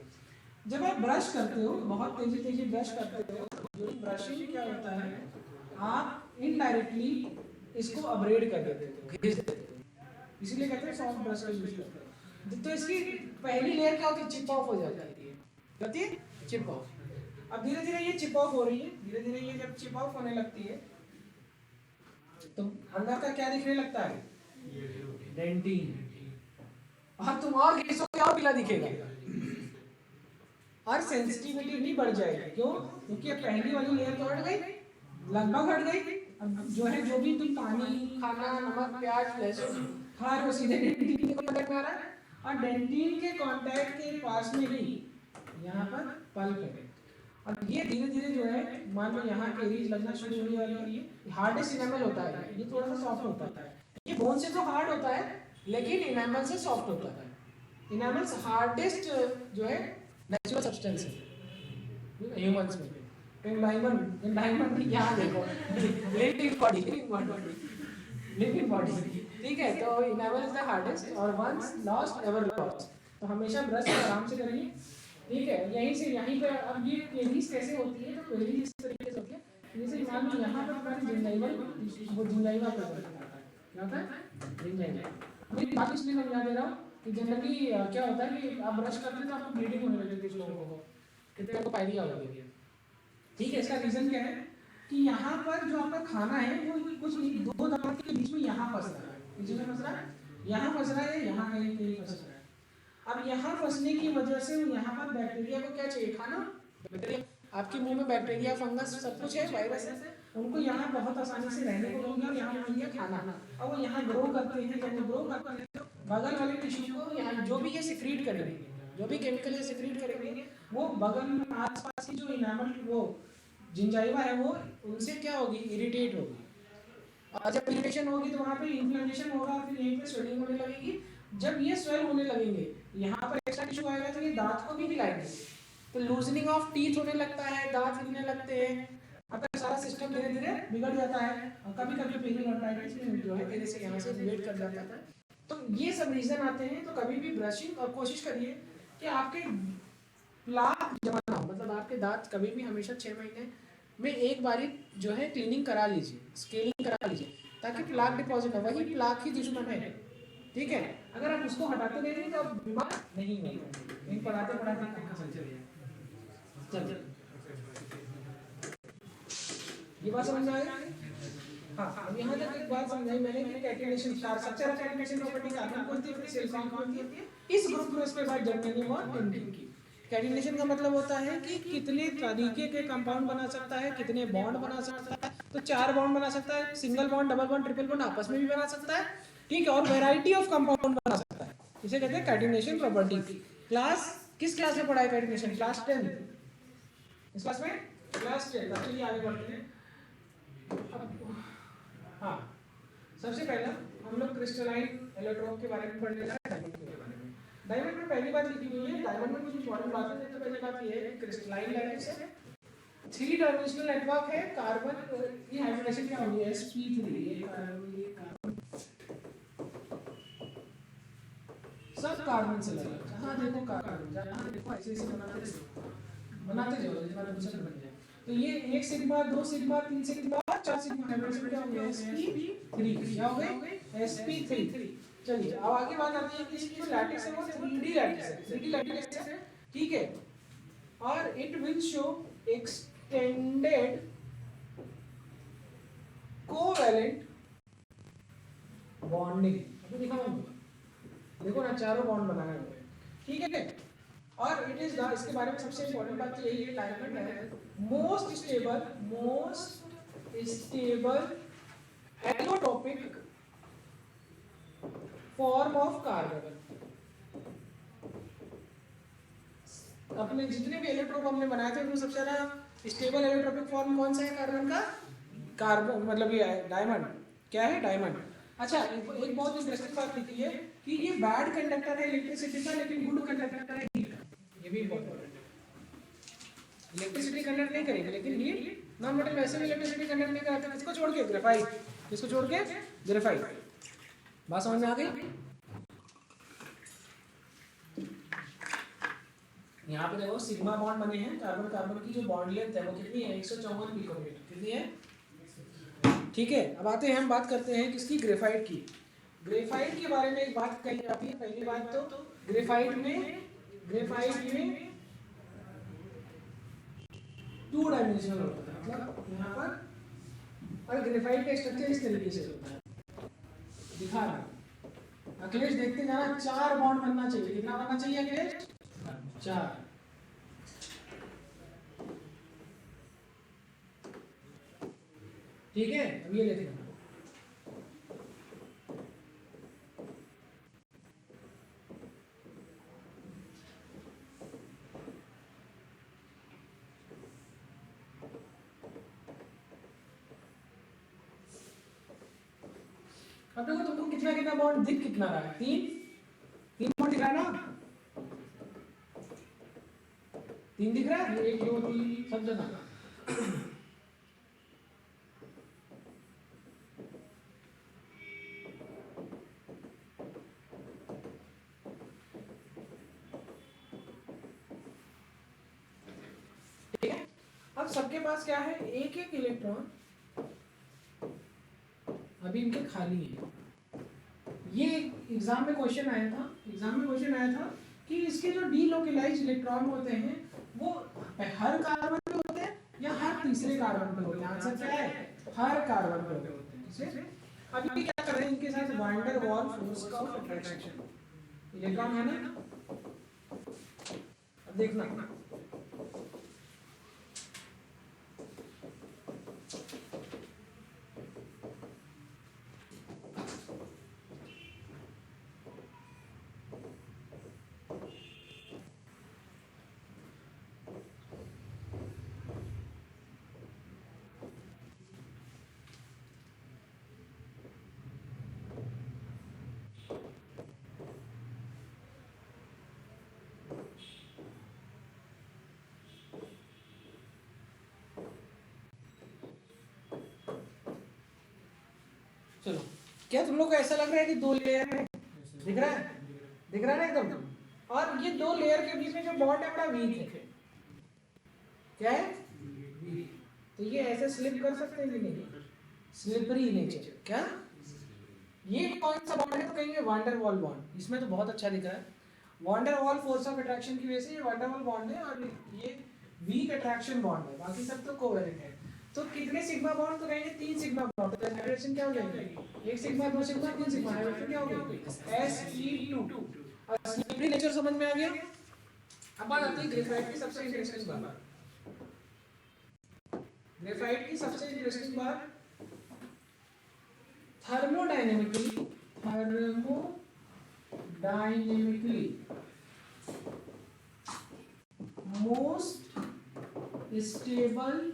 [SPEAKER 1] जब आप ब्रश करते हो, बहुत तेजी ब्रश करते हो, ड्यूरिंग ब्रशिंग क्या होता है, आप इनडायरेक्टली इसको अपग्रेड कर देते हो, घिस देते हो। इसीलिए कहते हैं सॉफ्ट ब्रश का यूज करते हैं। तो इसकी पहली लेयर क्या होती है? चिप ऑफ हो जाती है, कहती है चिप ऑफ। अब धीरे धीरे ये चिप ऑफ हो रही है, धीरे धीरे ये जब चिप ऑफ होने लगती है तो अंदर का क्या दिखने लगता है? डेंटिन। और तुम और घिसोगे और पीला दिखेगा और सेंसिटिविटी भी बढ़ जाएगी। क्यों? क्योंकि पहली वाली लेयर तो हट गई, लगभग हट गई। अब जो है, जो भी तुम पानी, खाना, नमक, प्याज, लहसुन खा रहे हो, सीधे डेंटिन के कांटेक्ट में आ रहा है। और डेंटिन के कांटेक्ट के पास में ही यहाँ पर पल्प है। और ये धीरे धीरे जो है, मान लो यहाँ कैरीज लगना शुरू होने वाली है। हार्डेस्ट इनेमल होता है, ये थोड़ा सा सॉफ्ट होता है। ये बोन से तो हार्ड होता है लेकिन इनेमल से सॉफ्ट होता है। इनेमल हार्डेस्ट जो है नेचुरल सब्सटेंस है ह्यूमंस में। डायमंड यहाँ देखो, लिविंग बॉडी, ठीक है। तो इनेमल इज द हार्डेस्ट और वंस लॉस्ट एवर लॉस्ट। तो हमेशा ब्रश आराम से करिए, ठीक है। यहीं से यहीं पे अब ये क्वेरीज कैसे होती है? तो क्वेरीज इस तरीके से होती है, जैसे मान लो यहाँ पर हमारी जिंजाइवल, वो जिंजाइवा पर क्या होता है? जिंजाइवा। अभी बात इसलिए मैं याद दे रहा हूँ कि जनरली क्या होता है कि आप ब्रश करते हैं तो आपको ब्लीडिंग होने लगती है कुछ लोगों को, कितने को पायरिया हो गई है, ठीक है। इसका रीजन क्या है कि यहाँ पर जो आपका खाना है वो कुछ नहीं, 2 दांत के बीच में यहाँ फंस रहा है, बीच में फंस रहा है, यहाँ फंस रहा है, यहाँ कहीं कहीं फंस रहा है। अब यहाँ फंसने की वजह से यहाँ पर बैक्टीरिया को क्या चाहिए? खाना। बैक्टीरिया, आपके मुंह में बैक्टीरिया, फंगस सब कुछ है, वायरस है, उनको यहाँ बहुत आसानी से रहने को मिल गया और यहाँ मिल गया खाना। अब वो यहाँ ग्रो करते हैं, जब वो ग्रो करते हैं तो बगल वाले टिश्यू को यहाँ जो भी ये सिक्रीट करेंगे, जो भी केमिकल ये सिक्रीट करेंगे, वो बगल में आसपास की जो इनामल, वो जिंजाइवा है, वो उनसे क्या होगी? इरिटेट होगी। और जब इरिटेशन होगी तो वहाँ पे इन्फ्लेमेशन होगा, फिर यहीं पे स्वेलिंग होने लगेगी। जब ये स्वेल होने लगेंगे, यहाँ पर एक्स्ट्रा टिश्यू आएगा तो ये दांत को भी हिलाएंगे, तो लूजनिंग ऑफ टीथ होने लगता है, दांत हिलने लगते हैं, आपका सारा सिस्टम धीरे धीरे बिगड़ जाता है। और कभी कभी पेरियोडोंटाइटिस में जो है धीरे से यहाँ से वेट कर जाता है। तो ये सब रीजन आते हैं। तो कभी भी ब्रशिंग, और कोशिश करिए कि आपके प्लाक जमा ना हो, मतलब आपके दांत कभी भी हमेशा 6 महीने में एक बारी जो है क्लीनिंग करा लीजिए, स्केलिंग करा लीजिए, ताकि प्लाक डिपॉजिट हो। वही प्लाक ही दुश्मन है, ठीक है। अगर आप उसको हटाते रहेंगे तो आप बीमार नहीं होंगे। पढ़ाते पढ़ाते चल ये बात समझ में आई? हाँ, अब यहाँ तक एक बात समझाई मैंने कि कैटिनेशन सबसे अच्छा कैटिनेशन प्रॉपर्टी कार्बन कौन सी, सिलिकॉन कौन सी, इस ग्रुप में उसके बाद जर्मेनियम और टिंटिन की। कैटिनेशन का मतलब होता है कि कितने तरीके के कंपाउंड बना सकता है, कितने बॉन्ड बना सकता है। तो 4 बॉन्ड बना सकता है, single bond, double bond, triple bond आपस में भी बना सकता है, ठीक है। और वैरायटी ऑफ कंपाउंड बना सकता है, इसे कहते हैं कैटिनेशन प्रॉपर्टी। क्लास किस क्लास में पढ़ा है कैटिनेशन? क्लास 10। इस क्लास में क्लास 10। चलिए आगे बढ़ते हैं। हाँ, सबसे पहला हम लोग क्रिस्टलाइन एलोट्रोप के बारे में पढ़ने जा रहे हैं, डायमंड के बारे में। डायमंड में पहली बात लिखी हुई है, डायमंड में कुछ इंपॉर्टेंट बातें हैं। तो पहली बात ये है क्रिस्टलाइन लैटिस है, 3 डायमेंशनल नेटवर्क है। कार्बन की हाइब्रिडेशन क्या होगी? sp3, ये कार्बन सब कार्बन से लगा। जहाँ देखो कार्बन, जहाँ देखो ऐसे ऐसे बनाते जाओ जितना दूसरा बन जाए। तो ये 1 sigma, 2 sigma, 3 sigma, 4 sigma hybridization क्या हो गया? sp3 क्या हो गए? sp3। चलिए अब आगे बात आती है कि इसकी जो लैटिस है वो 3D लैटिस है, 3D लैटिस है, ठीक है, और it will show extended covalent bonding. अभी दिखाऊंगा, देखो ना चारों बॉन्ड बनाए हुए हैं, ठीक है, और इट इज इसके बारे में सबसे इंपॉर्टेंट बात तो यही है, डायमंड है most stable allotropic form of carbon. अपने जितने भी इलेक्ट्रोप हमने बनाए थे उनमें सबसे ज्यादा स्टेबल एलोट्रोपिक फॉर्म कौन सा है कार्बन का? कार्बन मतलब ये डायमंड। क्या है? डायमंड। अच्छा एक बहुत इंटरेस्टिंग बात लिखी है कि ये बैड कंडक्टर है इलेक्ट्रिसिटी का, लेकिन गुड कंडक्टर है हीट का। ये भी इंपॉर्टेंट है। इलेक्ट्रिसिटी कंडक्ट नहीं करेगी लेकिन हीट नॉन मेटल वैसे भी इलेक्ट्रिसिटी कंडक्ट नहीं कराते। इसको छोड़ के ग्रेफाइट, इसको छोड़ के ग्रेफाइट। बात समझ में आ गई? यहाँ पे देखो सिग्मा बॉन्ड बने हैं, कार्बन कार्बन की जो बॉन्ड लेंथ है वो कितनी है? 154 पिकोमीटर। कितनी है? ठीक है, अब आते हैं हम बात करते हैं किसकी? ग्रेफाइट की। ग्रेफाइट के बारे में एक बात कही जाती है। पहली बात तो ग्रेफाइट में 2 डायमेंशनल होता है, मतलब यहाँ पर, और ग्रेफाइट का स्ट्रक्चर इस तरीके से होता है, दिखा रहा अखिलेश देखते जाना। 4 बॉन्ड बनना चाहिए। कितना बनना चाहिए अखिलेश? 4। ठीक है, अब ये लेते हैं। अब देखो तुमको कितना कितना बॉन्ड दिख कितना रहा है? 3 बॉन्ड दिख रहा है ना? 3 दिख रहा है? 1 2 3 सब जगह। ठीक है, अब सबके पास क्या है? एक एक इलेक्ट्रॉन अभी इनके खाली है। ये एग्जाम में क्वेश्चन आया था, कि इसके जो डीलोकलाइज्ड इलेक्ट्रॉन होते हैं वो हर कार्बन पे होते हैं या हर तीसरे कार्बन पे होते हैं? आंसर क्या है? हर कार्बन पे होते हैं। ठीक है, अभी क्या कर रहे हैं इनके साथ? वान डेर वाल फोर्स का अट्रैक्शन। इलेक्ट्रॉन है ना, अब देखना चलो, क्या तुम लोग को ऐसा लग रहा है कि 2 लेयर है? दिख रहा है? दिख रहा है ना एकदम? और ये 2 लेयर के बीच में जो बॉन्ड है बड़ा वीक है। क्या है? तो ये ऐसे स्लिप कर सकते हैं कि नहीं? Slippery nature. क्या ये कौन सा बॉन्ड है? तो कहेंगे वान डेर वाल बॉन्ड। इसमें तो बहुत अच्छा दिख रहा है। Van der Waals force of attraction की वजह से ये वान डेर वाल बॉन्ड है, और ये वीक अट्रैक्शन बॉन्ड है, बाकी सब तो कोवैलेंट है। तो कितने सिग्मा बॉन्ड? तो कहेंगे 3 सिग्मा बॉन्ड। तो हाइड्रोजन क्या हो जाएगा? 1 सिग्मा 2 सिग्मा 3 सिग्मा। हाइड्रोजन क्या हो गया? Sp2। अब स्लिपरी नेचर समझ में आ गया। अब बात आती है ग्रेफाइट की सबसे इंटरेस्टिंग बात। ग्रेफाइट की सबसे इंटरेस्टिंग बात, thermodynamically most stable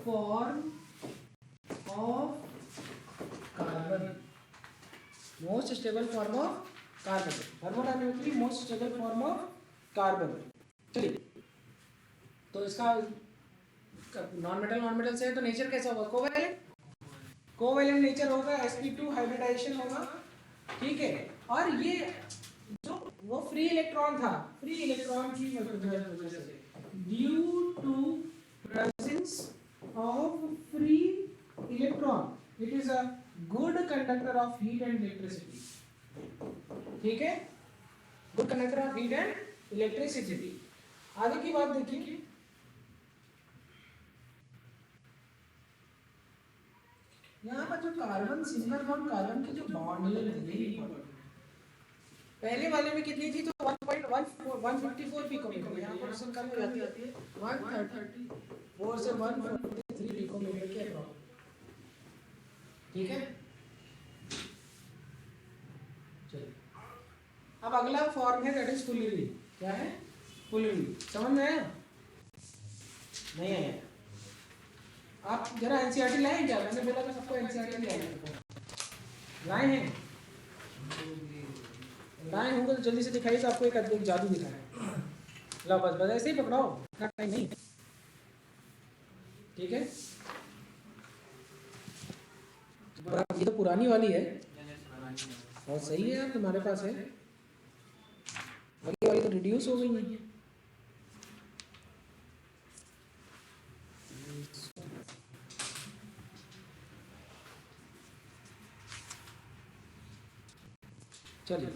[SPEAKER 1] form of carbon. Most stable form of carbon, thermodynamically most stable form of carbon. चलिए, तो इसका नॉन मेटल से है तो नेचर कैसा होगा? कोवैलेंट नेचर होगा, sp2 हाइब्रिडाइजेशन होगा। ठीक है, और ये जो वो फ्री इलेक्ट्रॉन था, फ्री इलेक्ट्रॉन की वजह से, due to presence of free electron, it is a good conductor of heat and electricity, ठीक है, good conductor of heat and electricity. आगे की बात देखिए, यहाँ पर जो कार्बन सिंगल बॉन्ड कार्बन की जो बॉन्ड है पहले वाले में कितनी थी, तो 1.154 पिकोमीटर, यहाँ पर उससे कम हो जाती है 134 से 143 पिकोमीटर के अप्रॉक्स, ठीक है। चलिए अब अगला फॉर्म है दैट इज फुलरी। क्या है? फुलरी। समझ में आया? नहीं आया? आप जरा एनसीईआरटी लाए क्या? मैंने बोला था सबको एनसीईआरटी लाए हैं, लाए होंगे तो जल्दी से दिखाइए, तो आपको एक अद्भुत जादू दिखाया। लो बस बस ऐसे ही पकड़ाओ, इतना टाइम नहीं, ठीक है। ये तो पुरानी वाली है, बहुत सही है यार, तुम्हारे पास है। वाली तो रिड्यूस हो गई है। चलिए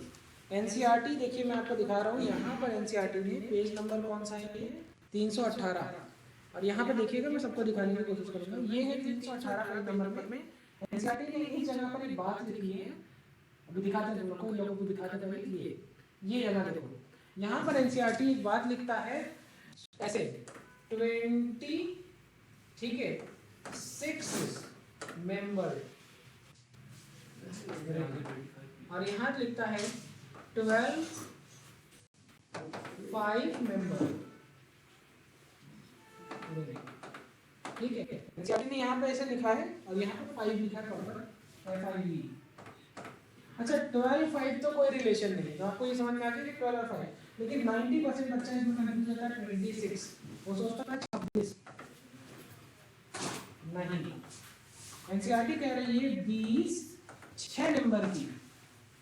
[SPEAKER 1] एनसीईआरटी देखिए, मैं आपको दिखा रहा हूँ यहाँ पर एनसीईआरटी में पेज नंबर कौन सा है? 318। और यहाँ पे देखिएगा, मैं सबको दिखाने की कोशिश करूँगा। ये है 318 पेज नंबर में एनसीईआरटी ने इस जगह पर एक बात लिखी है, अभी दिखाते हैं तुम लोगों को दिखाते हैं। ये जगह देखो, यहाँ पर एनसीईआरटी एक बात लिखता है ऐसे 20, ठीक है, 6 मेंबर, और यहाँ लिखता है 12 5 मेंबर, ठीक है। एनसीईआरटी ने यहाँ पे ऐसे लिखा है और यहाँ पे 5 लिखा है प्रॉपर, 5E। अच्छा 12 5 तो कोई रिलेशन नहीं, तो आपको ये समझ में आ गया कि 12 और 5, लेकिन 90% बच्चा इसमें कंफ्यूज होता है 26, वो सोचता है 26, नहीं। एनसीईआरटी कह रही है 20 6 मेंबर की,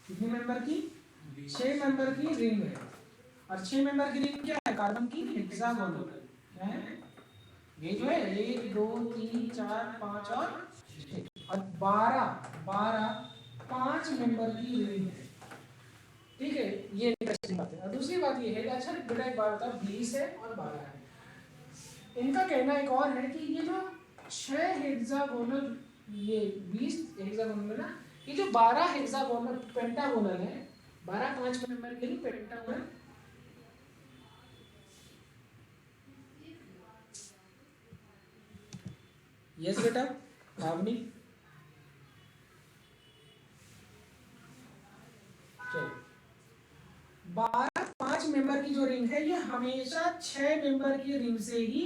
[SPEAKER 1] कितने मेंबर की? 6 मेंबर की रिंग है, और 6 मेंबर की रिंग क्या है? कार्बन की हेक्सागोनल है। ये जो है 1 2 3 4 5 और 6, और 12 5 मेंबर की रिंग है, ठीक है। ये इंटरेस्टिंग बात है। और दूसरी बात ये है, अच्छा बेटा एक बात बताओ, 20 है और 12 है, इनका कहना एक और है कि ये जो 6 हेक्सागोनल, ये 20 हेक्सागोनल ना, ये जो 12 हेक्सागोनल पेंटागोनल है, 12 5 मेंबर के लिए पेंटागोनल, यस बेटा भावनी, चलो 12 5 मेंबर की जो रिंग है ये हमेशा 6 मेंबर की रिंग से ही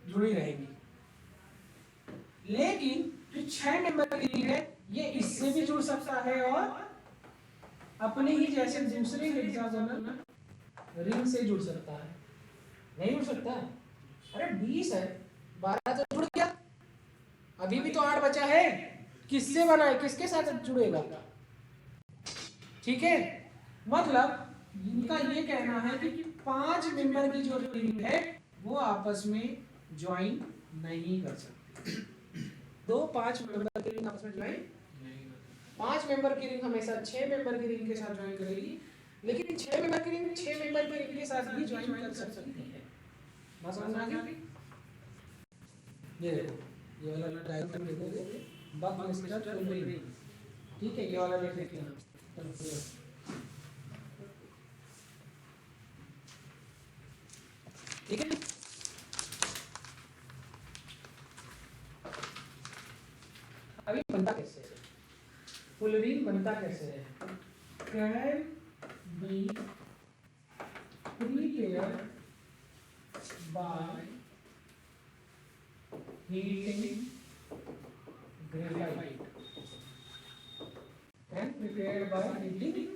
[SPEAKER 1] जुड़ी रहेगी, लेकिन जो 6 मेंबर की रिंग है ये इससे भी जुड़ सकता है और अपने ही जैसे दूसरे हेक्सागोनल रिंग से जुड़ सकता है। नहीं जुड़ सकता? अरे 20 है, 12 तो जुड़ गया, अभी भी तो 8 बचा है, किससे बना है, किसके साथ जुड़ेगा? ठीक है, मतलब इनका ये कहना है कि 5 मेंबर की जो रिंग है वो आपस में ज्वाइन नहीं कर सकते। 5 मेंबर की रिंग आपस में ज्वाइन, 5 मेंबर की रिंग हमेशा 6 मेंबर की रिंग के साथ ज्वाइन करेगी, लेकिन 6 मेंबर की रिंग 6 मेंबर की रिंग के साथ भी ज्वाइन कर सकती है। बात समझ में आ गई? ये देखो, ये वाला डायग्राम देखोगे, बकमिस्टर फुलरी, ठीक है, ये वाला देख लेते हैं। ठीक है, अभी बनता कैसे है फुलरीन, बनता कैसे है? Can be prepared by heating graphite, can prepared by heating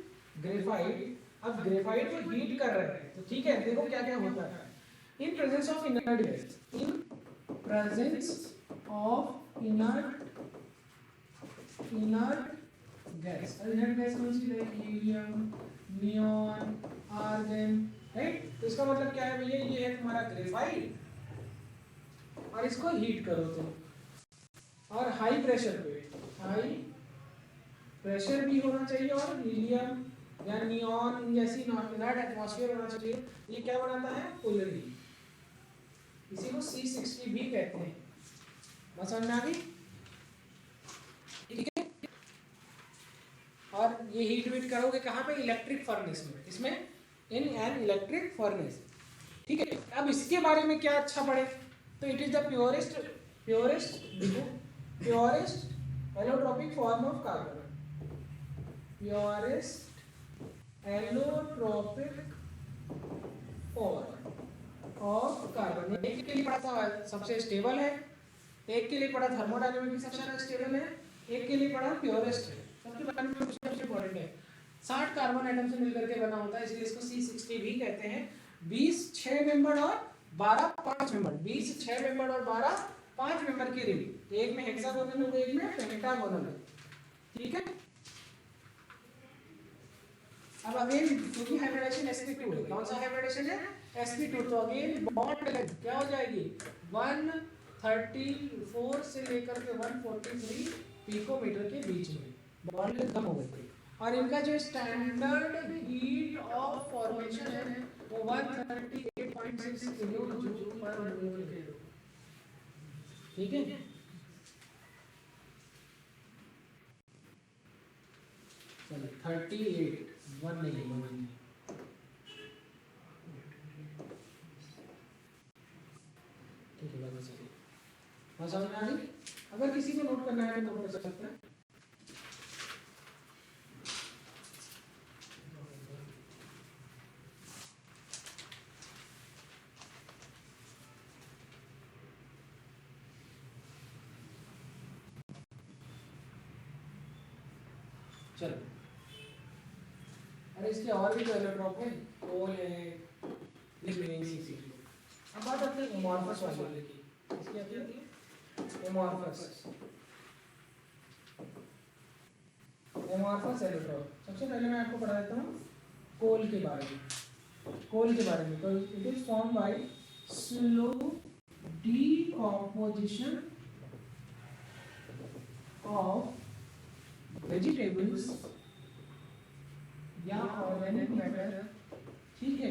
[SPEAKER 1] graphite. अब ग्रेफाइट को हीट कर रहे हैं, तो ठीक है, देखो क्या क्या होता है। In presence of inert gas, in presence of inert gas, inert gas कौन सी है? Helium, neon, argon, right. तो इसका मतलब क्या है भैया? ये है तुम्हारा ग्रेफाइट, और इसको हीट करो तो और हाई प्रेशर पे, हाई प्रेशर भी होना चाहिए और हीलियम या नियॉन जैसी नॉट एटमॉस्फेयर होना चाहिए। ये क्या बनाता है? फुलरी। इसी को C60 भी कहते हैं। बस समझ में आ गई? ठीक है। और ये हीट वीट करोगे कहाँ पे? इलेक्ट्रिक फर्नेस में। इसमें इन एन इलेक्ट्रिक फर्नेस। ठीक है। अब इसके बारे में क्या अच्छा पढ़े? तो it is the purest allotropic form of carbon. Purest allotropic form of carbon. एक के लिए पढ़ा था सबसे स्टेबल है, एक के लिए पढ़ा थर्मोडायनेमिक सबसे स्टेबल है, एक के लिए पढ़ा प्योरेस्ट है। सबके बारे में सबसे इंपॉर्टेंट है। 60 कार्बन एटम से मिलकर के बना होता है, इसलिए इसको C60 भी कहते हैं। 20 6 मेंबर और 12 5 मेंबर। 20 6 मेंबर और 12 5 मेंबर की रिंग। एक में हेक्सागोनल है, एक में पेंटागोनल है। ठीक है। अब अगेन क्योंकि हाइब्रिडेशन sp2 है, कौन सा हाइब्रिडेशन है? sp2। तो अगेन बॉन्ड लेंथ क्या हो जाएगी? 134 से लेकर के 143 पिकोमीटर के बीच में बॉन्ड लेंथ कम हो गई। और इनका जो स्टैंडर्ड हीट ऑफ फॉर्मेशन है वो 138.6 किलो जूल पर मोल है। ठीक है। चलो 38 1 नहीं ठीक है। बस समझ में आ गई? अगर किसी को नोट करना है तो नोट कर सकते हैं। चलो, अरे इसके और भी तो एलोट्रॉप है, कोल है, लिग्निन। अब बात आती है एमॉर्फस वाले की। इसकी आती है एमॉर्फस एलोट्रॉप। सबसे पहले मैं आपको पढ़ा देता हूँ कोल के बारे में। तो it is form by slow decomposition of vegetables या ऑर्गेनिक मैटर। ठीक है।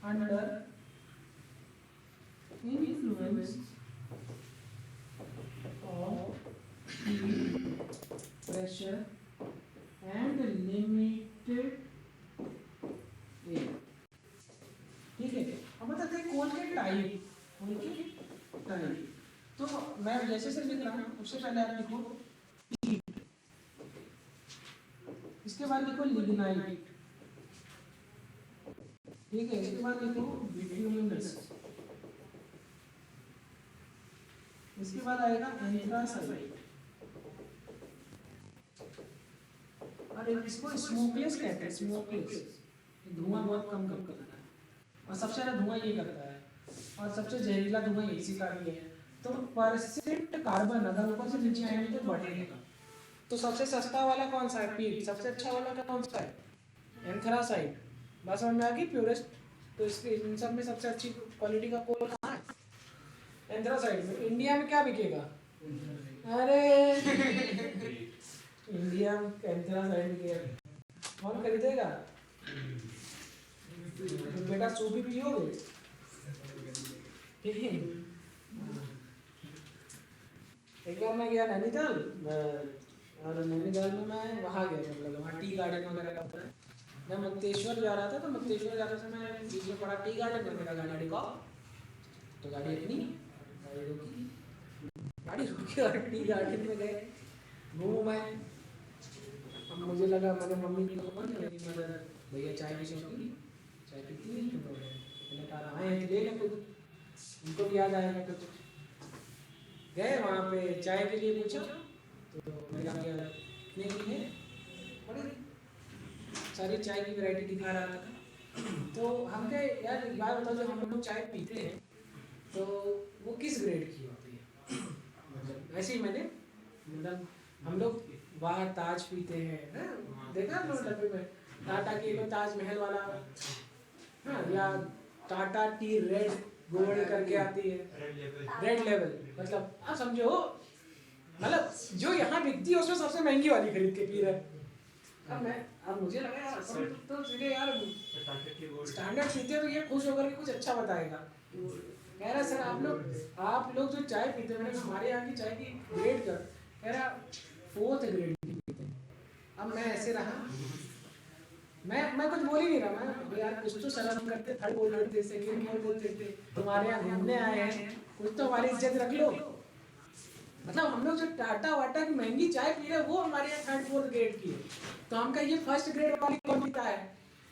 [SPEAKER 1] Under influence of heat, pressure and limited air। ठीक है। अब बताते हैं कोल के टाइप। तो मैं जैसे से लिख रहा हूँ उससे पहले आप लिखो हीट, इसके बाद लिखो लिग्नाइट। ठीक है। इसके बाद लिखो बिट्यूमिनस, इसके बाद आएगा एंथ्रासाइट, और इसको स्मोकलेस कहते हैं। स्मोकलेस, धुआं बहुत कम करता है और सबसे ज़्यादा धुआं ये करता है और सबसे जहरीला धुआं इसी का भी है। तो परसेंट कार्बन अगर ऊपर से नीचे आएंगे तो बढ़ेगा। तो सबसे सस्ता वाला कौन सा है? पीट। सबसे अच्छा वाला कौन सा है? एंथ्रासाइट। बस समझ में आ गई? प्योरेस्ट। तो इसके इन सब में सबसे अच्छी क्वालिटी का कोल कहाँ है? एंथ्रासाइट में। इंडिया में क्या बिकेगा? अरे इंडिया में एंथ्रासाइट बिकेगा, कौन खरीदेगा? बेटा सूप ही पियोगे। ठीक है। एक बार मैं गया नैनीताल, और नैनीताल में मैं वहाँ गया, मतलब वहाँ टी गार्डन वगैरह होता है। मैं मुक्तेश्वर जा रहा था, तो मुक्तेश्वर जाते समय बीच में पड़ा टी गार्डन में, मेरा गाड़ी को तो गाड़ी अपनी गाड़ी रुकी और टी गार्डन में गए, घूम आए। अब मुझे लगा, मैंने मम्मी को बोला मेरी मदर, भैया चाय की शौकीन, चाय पीती है? मैंने कहा आए हैं ले लें खुद, उनको भी याद आएगा कुछ। गए वहाँ पे चाय के लिए पूछा, तो मेरा कितने की है, बड़ी सारी चाय की वैरायटी दिखा रहा था। तो हम कहे यार एक बात बताओ, जो हम लोग चाय पीते हैं तो वो किस ग्रेड की होती है? मतलब ऐसे ही मैंने, मतलब हम लोग बाहर ताज पीते हैं, देखा हम लोग डब्बे में टाटा की एक ताजमहल वाला, हाँ, या टाटा टी रेड गोल्ड करके आती है, रेड लेवल, मतलब आप समझो मतलब जो यहाँ बिकती है उसमें सबसे महंगी वाली खरीद के पी रहा है। अब मुझे लगा यार तो सीधे यार स्टैंडर्ड पीते तो ये खुश होकर के कुछ अच्छा बताएगा। कह रहा सर आप लोग जो चाय पीते हैं, मैंने हमारे यहाँ की चाय की ग्रेड कर, कह रहा 4th ग्रेड की पीते हैं। अब मैं ऐसे रहा, मैं कुछ बोल ही नहीं रहा, मैं यार कुछ तो शर्म करते, थर्ड बोल रहे थे, सेकंड बोलते थे, तुम्हारे यहाँ घूमने आए हैं, कुछ तो हमारी इज्जत रख लो। मतलब हम लोग जो टाटा वाटा की महंगी चाय पी रहे हैं वो हमारे यहाँ 3rd 4th ग्रेड की है, तो हम कहा ये 1st ग्रेड वाली कौन पीता है?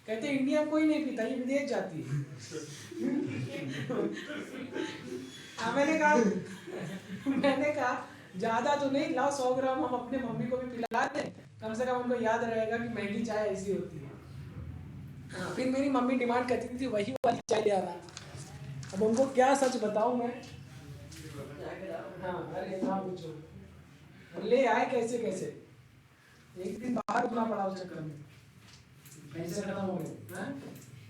[SPEAKER 1] कहते इंडिया कोई नहीं पीता, ये विदेश जाती है। मैंने कहा ज्यादा तो नहीं, लाओ 100 ग्राम हम अपने मम्मी को भी पिला दें, कम से कम उनको याद रहेगा कि महंगी चाय ऐसी होती है। फिर मेरी मम्मी डिमांड करती थी वही वाली चाय ले आना। अब उनको क्या सच बताऊं मैं। हाँ अरे ना पूछो, ले आए कैसे कैसे, एक दिन बाहर रुकना पड़ा उस चक्कर में, पैसे खत्म हो गए।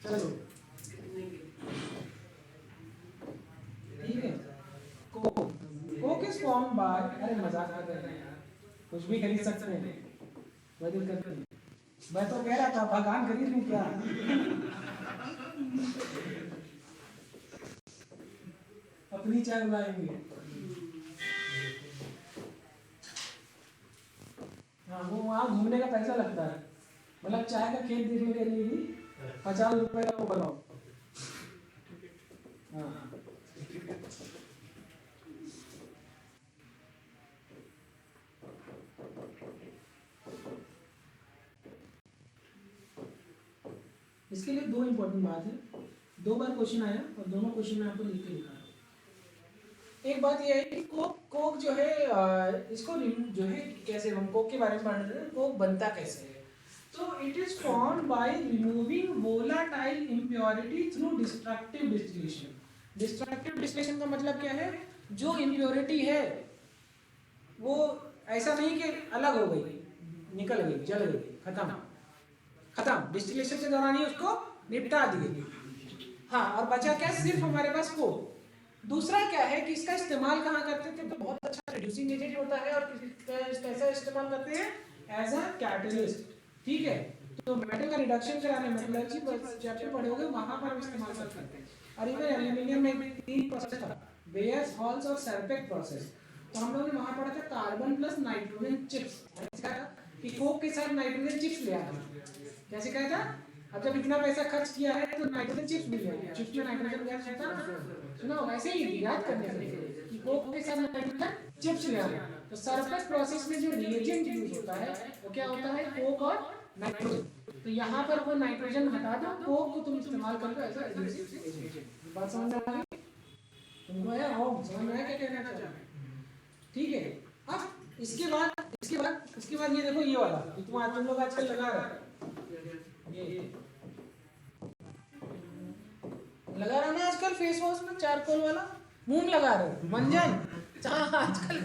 [SPEAKER 1] चलो ठीक है। कोक इज फॉर्म बाय, अरे मजाक कर रहे हैं यार, कुछ भी खरीद सकते हैं, कोई दिक्कत नहीं। मैं तो कह रहा था भगवान खरीद लूं क्या। अपनी चाय बनाएंगे। हाँ वो वहाँ घूमने का पैसा लगता है, मतलब चाय का खेत देखने के लिए भी 50 रुपए का वो बनाओ। हाँ इसके लिए 2 इंपॉर्टेंट बात है, 2 बार क्वेश्चन आया और दोनों क्वेश्चन में आपको लिख के लिखा है। एक बात यह है कि कोक जो है इसको जो है कैसे हम कोक के बारे में पढ़ रहे हैं, कोक बनता कैसे है। तो it is formed by removing volatile impurity through destructive distillation. Destructive distillation का मतलब क्या है, जो इम्प्योरिटी है वो ऐसा नहीं कि अलग हो गई, निकल गई, जल गई, खत्म, डिस्टिलेशन के दौरान ही उसको निपटा दिए। हाँ और बचा क्या, सिर्फ हमारे पास कोक। दूसरा क्या है कि इसका इस्तेमाल कहाँ करते थे, तो बहुत अच्छा रिड्यूसिंग एजेंट होता है और कैसा इस्तेमाल करते हैं, एज अ कैटलिस्ट। ठीक है, तो मेटल का रिडक्शन कराने में एनर्जी चैप्टर पढ़ोगे वहां पर इस्तेमाल करते हैं। और इवन एल्यूमिनियम में भी 3 प्रोसेस था, बेयर्स, हॉल्स और सरपेक प्रोसेस। तो हम लोगों ने वहां पढ़ा था कार्बन प्लस नाइट्रोजन चिप्स, कि कोक के साथ नाइट्रोजन चिप्स ले आना। कैसे कहा था, अब जब इतना पैसा खर्च किया है तो नाइट्रोजन चिप्स मिल जाएंगे, चिप्स में नाइट्रोजन गैस रहता है। सुनो वैसे ही याद करने के लिए कि कोक के साथ नाइट्रोजन चिप्स ले आना। तो सरफेस प्रोसेस में जो रिएजेंट यूज होता है वो क्या होता है, कोक और नाइट्रोजन। तो यहाँ पर वो नाइट्रोजन हटा दो, कोक को तुम इस्तेमाल करके ऐसा रिड्यूसिंग एजेंट। बात समझ में आ गई तुमको? यार आओ समझ में आया क्या कहना चाह रहे हैं? ठीक है। अब इसके बाद ये देखो, ये वाला तुम लोग आजकल लगा रहे हो, ये लगा रहा ना आजकल फेस वॉश में चारकोल वाला, मुंह में लगा रहे हो मंजन। आजकल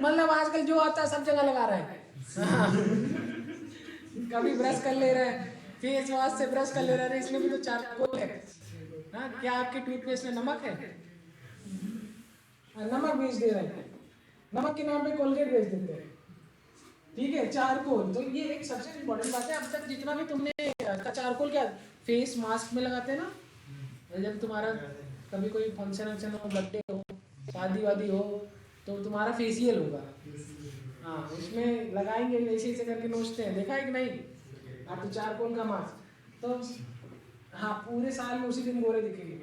[SPEAKER 1] मतलब आजकल जो आता है सब जगह लगा रहे हैं। कभी ब्रश कर ले रहे हैं, फेस वॉश से ब्रश कर ले रहे हैं, इसमें भी तो चारकोल है। हाँ क्या आपके टूथपेस्ट में नमक है? नमक बेच दे रहे हैं, नमक के नाम पे कोलगेट बेच देते हैं। ठीक है, चारकोल, तो ये एक सबसे इम्पोर्टेंट बात है। अब तक जितना भी तुमने चारकोल क्या फेस मास्क में लगाते हैं ना, जब तुम्हारा कभी कोई फंक्शन हो, बर्थडे हो, शादी वादी हो, तो तुम्हारा फेशियल होगा, हाँ उसमें लगाएंगे, ऐसे ऐसे करके नोचते हैं, देखा है कि नहीं? आप तो चारकोल का मास्क, तो हाँ पूरे साल में उसी दिन गोरे दिखेंगे।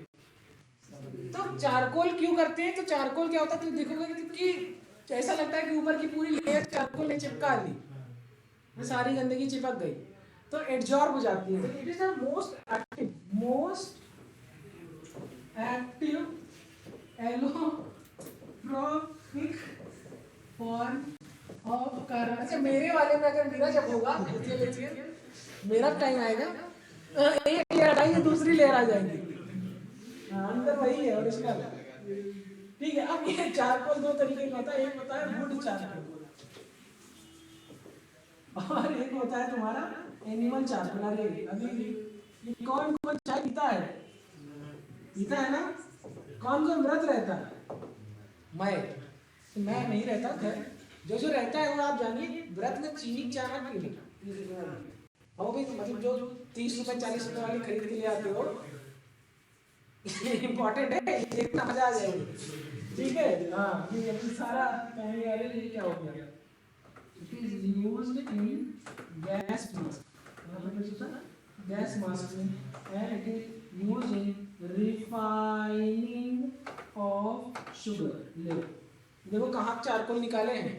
[SPEAKER 1] तो चारकोल क्यों करते हैं, तो चारकोल क्या होता है, तुम देखोगे कि ऐसा लगता है कि ऊपर की पूरी लेयर चारकोल ने चिपका दी, सारी गंदगी चिपक गई, तो एब्जॉर्ब हो जाती है। तो it is the most active allotropic form of carbon. अच्छा मेरे वाले में अगर मेरा जब होगा, मेरा टाइम आएगा, एक लेयर हटाएंगे दूसरी लेयर आ जाएगी, अंदर वही है ओरिजिनल। ठीक है, अब ये चारकोल 2 तरीके का होता है, एक होता है वुड चारकोल और एक होता है तुम्हारा एनिमल चारकोल। अरे अभी कौन कौन चाय पीता है ना? कौन कौन व्रत रहता है? मैं नहीं रहता खैर, जो जो रहता है वो आप जानिए, व्रत में चीनी चाय मत पीना। और भी मतलब जो 30 रुपए 40 रुपए वाली खरीद के ले आते हो, इम्पोर्टेंट है, देखना मजा आ जाएगा, ठीक है। हाँ ये अपनी सारा कहने वाले ये क्या हो गया, it is used in gas mask, gas mask में, and it is used in refining of sugar. देखो कहाँ चारकोल निकाले हैं,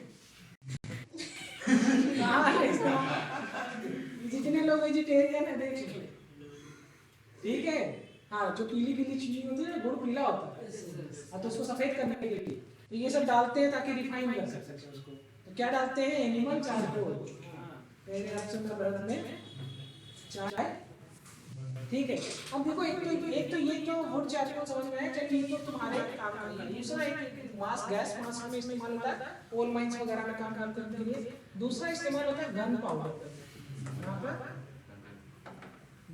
[SPEAKER 1] जितने लोग वेजिटेरियन है देख लीजिए, ठीक है। हाँ जो पीली पीली चीज होती है, गुड़ पीला होता है, तो उसको सफेद करने के लिए तो ये सब डालते हैं ताकि रिफाइन कर सके उसको। तो क्या डालते हैं, एनिमल चारकोल, पहले ऑप्शन का व्रत में चाय, ठीक है। अब देखो एक तो ये जो वुड चारकोल समझ में आया, चलिए ये तो तुम्हारे काम का है। दूसरा एक मास्क, गैस मास्क में इस्तेमाल होता है, कोल माइंस वगैरह में काम करने के लिए। दूसरा इस्तेमाल होता है गन पाउडर, यहाँ पर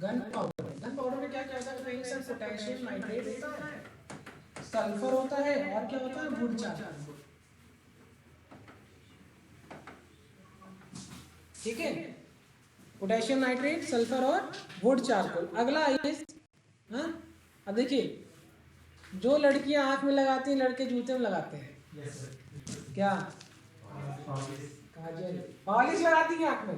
[SPEAKER 1] गन पाउडर। गन पाउडर में क्या क्या होता है, कहीं सर पोटेशियम नाइट्रेट होता है, सल्फर होता है, और क्या होता है, वुड चारकोल, ठीक है। पोटेशियम नाइट्रेट, सल्फर और वुड चारकोल। अगला आइए, हाँ अब देखिए, जो लड़कियां आंख में लगाती हैं, लड़के जूते में लगाते हैं, क्या काजल, पॉलिश लगाती है आंख में।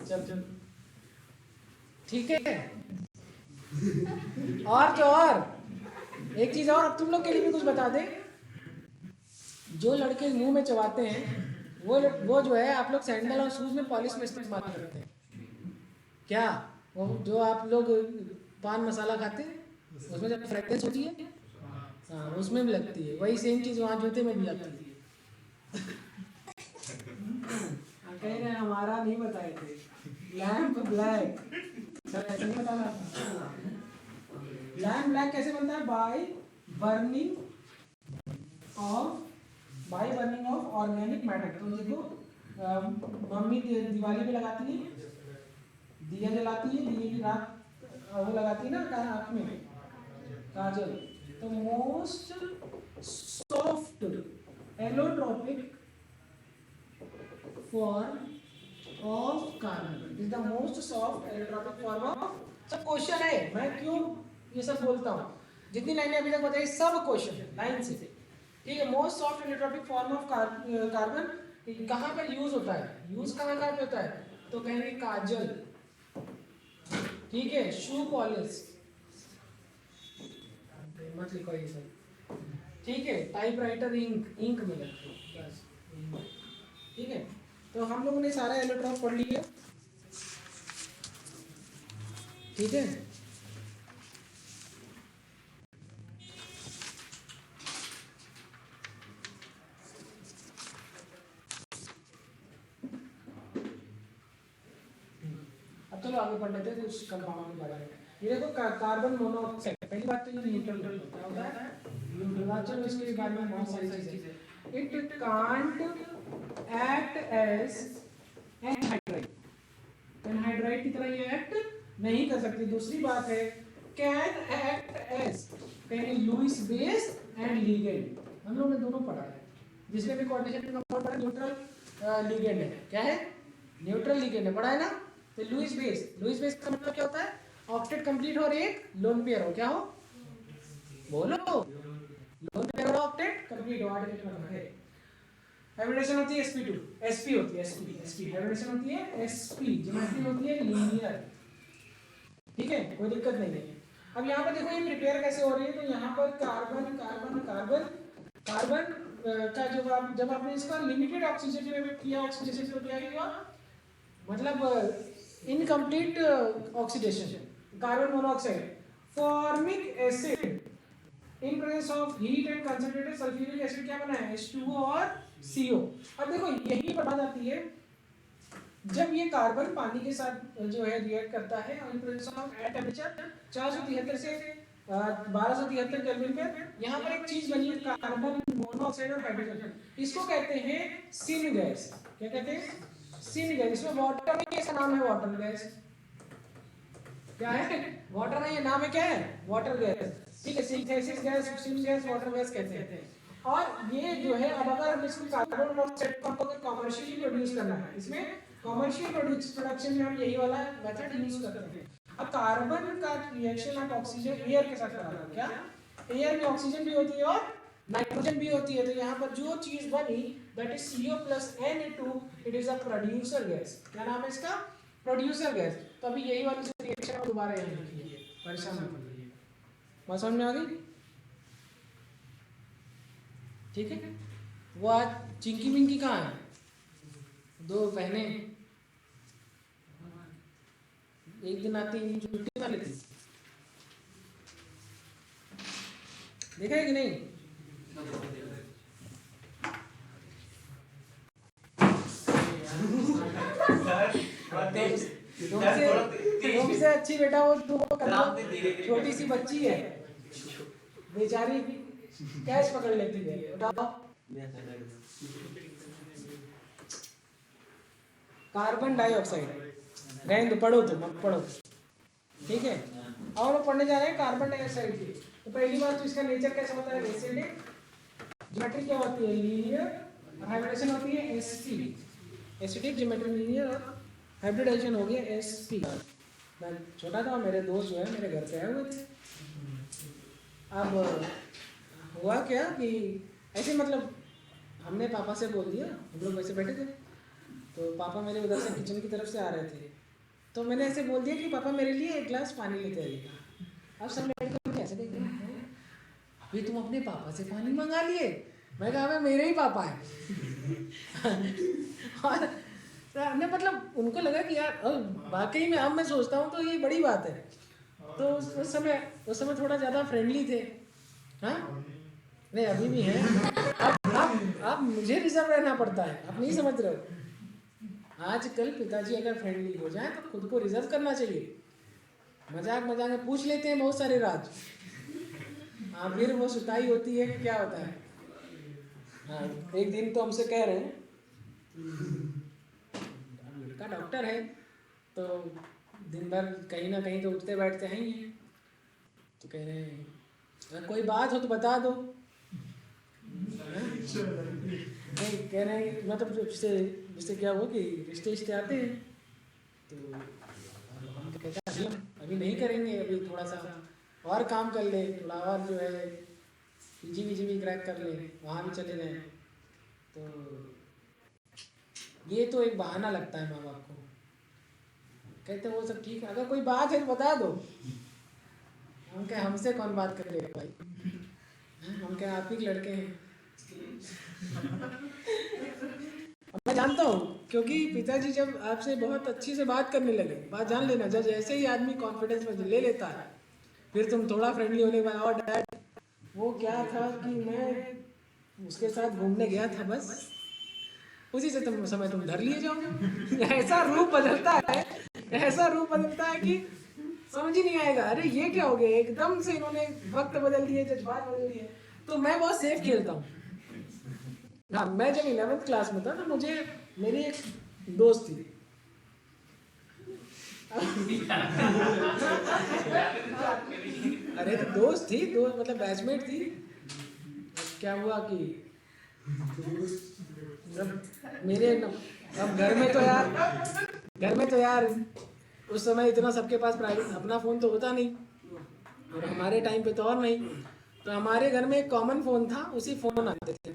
[SPEAKER 1] चल ठीक है। और जो और एक चीज और अब तुम लोग के लिए भी कुछ बता दे, जो लड़के मुंह में चबाते हैं वो जो है, आप लोग सैंडल और शूज में पॉलिश में इस्तेमाल करते हैं क्या? वो जो आप लोग पान मसाला खाते हैं, उसमें जब फ्रेगरेंस होती है, हाँ उसमें भी लगती है, वही सेम चीज वहाँ जूते में भी लगती है। कह रहे हमारा नहीं बताए थे, लैम्प ब्लैक, ऐसे नहीं बताना। लैम्प ब्लैक कैसे बनता है, by burning of organic matter. तो देखो मम्मी दिवाली पे लगाती है, दिया जलाती है, दिए की रात वो लगाती है ना आँख में काजल। तो most soft allotropic form of carbon is the most soft allotropic form of. सब क्वेश्चन है, मैं क्यों ये सब बोलता हूँ, जितनी लाइनें अभी तक बताई सब क्वेश्चन है लाइन से, ठीक है। Most soft allotropic form of carbon कहाँ पर यूज होता है, यूज कहाँ पे होता है, तो कहेंगे काजल, ठीक है, शू पॉलिश, मत लिखो ये सब, ठीक है, टाइपराइटर इंक में लगती है बस, ठीक है। तो हम लोगों ने सारा एलोट्रॉप पढ़ लिया, ठीक है। अब चलो आगे पढ़ लेते हैं कुछ कंपाउंड के बारे में। ये देखो कार्बन मोनोऑक्साइड, पहली बात तो ये न्यूट्रल होता है, न्यूट्रल। चलो इसके बारे में बहुत सारी चीजें, it can't act as anhydride, anhydride की तरह ये एक्ट नहीं कर सकती। दूसरी बात है can act as Lewis base and ligand, हम लोगों ने दोनों पढ़ा है, जिसमें भी कोऑर्डिनेशन कंपाउंड पढ़ा, न्यूट्रल लिगेंड है, क्या है, न्यूट्रल लिगेंड है, पढ़ा है ना। तो लुईस बेस का मतलब क्या होता है, ऑक्टेट कंप्लीट हो और एक लोन पेयर हो, क्या हो, बोलो, लोन पेयर और ऑक्टेट कंप्लीट हो, आठ मतलब है। हाइब्रिडेशन होती है sp2, sp होती है sp हाइब्रिडेशन होती है sp, ज्योमेट्री होती है लीनियर, ठीक है, कोई दिक्कत नहीं है। अब यहाँ पर देखो ये प्रिपेयर कैसे हो रही है, तो यहाँ पर कार्बन कार्बन कार्बन कार्बन का जब आपने इसका लिमिटेड ऑक्सीजन में किया, ऑक्सीडेशन तो क्या हुआ, मतलब incomplete oxidation, carbon monoxide, formic acid in presence of heat and concentrated sulphuric acid क्या बना है, H2O और CO। अब देखो यही पता जाती है, जब ये कार्बन पानी के साथ जो है रिएक्ट करता है in presence of at temperature 473 से 1273 केल्विन पे, यहाँ पर एक चीज बनी है कार्बन मोनोऑक्साइड और हाइड्रोजन, इसको कहते हैं सिन गैस। क्या कहते हैं, सिन गैस। इसमें वाटर नहीं, इसका नाम है वाटर गैस, क्या है, वाटर नहीं है, नाम है क्या है, वाटर गैस। ठीक है, synthesis gas, steam gas, water gas कहते हैं। और ये जो है, अब अगर हम इसको कार्बन मोनोऑक्साइड को अगर कमर्शियली प्रोड्यूस करना है, इसमें कमर्शियल प्रोडक्शन में हम यही वाला मेथड यूज करते हैं। अब कार्बन का रिएक्शन आप ऑक्सीजन एयर के साथ कराते हो, क्या एयर में ऑक्सीजन भी होती है और नाइट्रोजन भी होती है, तो यहाँ पर जो चीज बनी that is CO plus Na2, it is a producer gas. क्या नाम है इसका? Producer gas. तो अभी यही वाली रिएक्शन दोबारा यहाँ लिखिए, परेशान मत होइए। बात समझ में आ गई? ठीक है। वो आज चिंकी विंकी कहाँ है? दो बहने एक दिन आती छुट्टी ना लेती, देखा है कि नहीं? तुमसे अच्छी बेटा वो छोटी सी बच्ची है बेचारी, कैश पकड़ लेती है। बताओ, कार्बन डाइऑक्साइड, रहने दो, पढ़ो तुम, अब पढ़ो, ठीक है। और हम पढ़ने जा रहे हैं कार्बन डाइऑक्साइड की। तो पहली बात तो इसका नेचर कैसा होता है? एसिडिक, ज्योमेट्री क्या होती है? लीनियर, हाइब्रिडेशन होती है sp, एसिडिक, ज्योमेट्री, लीनियर, और हाइब्रिडेशन हो गया sp। मैं छोटा था, मेरे दोस्त जो है मेरे घर पे आए हुए थे। अब हुआ क्या कि ऐसे मतलब हमने पापा से बोल दिया, हम लोग वैसे बैठे थे, तो पापा मेरे उधर से किचन की तरफ से आ रहे थे, तो मैंने ऐसे बोल दिया कि पापा मेरे लिए एक गिलास पानी लेते आइएगा। अब सब लड़के कैसे देख रहे हैं, अभी तुम अपने पापा से पानी मंगा लिए? मैं कहा अबे मेरे ही पापा हैं। और हमने मतलब उनको लगा कि यार वाकई में, अब मैं सोचता हूँ तो ये बड़ी बात है। तो उस समय थोड़ा ज़्यादा फ्रेंडली थे। हाँ नहीं, अभी भी हैं। अब मुझे रिजर्व रहना पड़ता है, आप नहीं समझ रहे हो। आजकल पिताजी अगर फ्रेंडली हो जाए तो खुद को रिजर्व करना चाहिए। मजाक मजाक में पूछ लेते हैं बहुत सारे राज, हाँ फिर वो सुताई होती है कि क्या होता है। हाँ एक दिन तो हमसे कह रहे हैं, लड़का डॉक्टर है तो दिन भर कहीं ना कहीं तो उठते बैठते हैं ही हैं, तो कह रहे हैं अगर कोई बात हो तो बता दो। नहीं कह रहे हैं मतलब जिससे क्या हुआ कि रिश्ते आते हैं, तो हम कहते हैं अभी नहीं करेंगे, अभी थोड़ा सा और काम कर ले, थोड़ा और जो है PG भी क्रैक कर ले, वहाँ भी चले जाएं। तो ये तो एक बहाना लगता है माँ बाप को। कहते हैं वो सब ठीक है, अगर कोई बात है तो बता दो। हम क्या, हमसे कौन बात करेगा भाई, हम क्या आप ही लड़के हैं। मैं जानता हूँ क्योंकि पिताजी जब आपसे बहुत अच्छी से बात करने लगे, बात जान लेना, जब जैसे ही आदमी कॉन्फिडेंस में ले लेता है, फिर तुम थोड़ा फ्रेंडली होने के बाद, और डैड वो क्या था कि मैं उसके साथ घूमने गया था, बस उसी से तुम समय तुम धर लिए जाओगे। ऐसा रूप बदलता है, ऐसा रूप बदलता है कि समझ ही नहीं आएगा, अरे ये क्या हो गया, एकदम से इन्होंने वक्त बदल दिए, जज्बात बदल दिए। तो मैं बहुत सेफ खेलता हूँ। हाँ मैं जब 11th क्लास में था तो मुझे मेरी एक दोस्त थी, अरे तो दोस्त थी, दोस्त मतलब बैचमेट थी। क्या हुआ कि मेरे अब घर में तो यार उस समय इतना सबके पास प्राइवेट अपना फ़ोन तो होता नहीं, और हमारे टाइम पे तो और नहीं। तो हमारे घर में एक कॉमन फ़ोन था, उसी फ़ोन आते थे।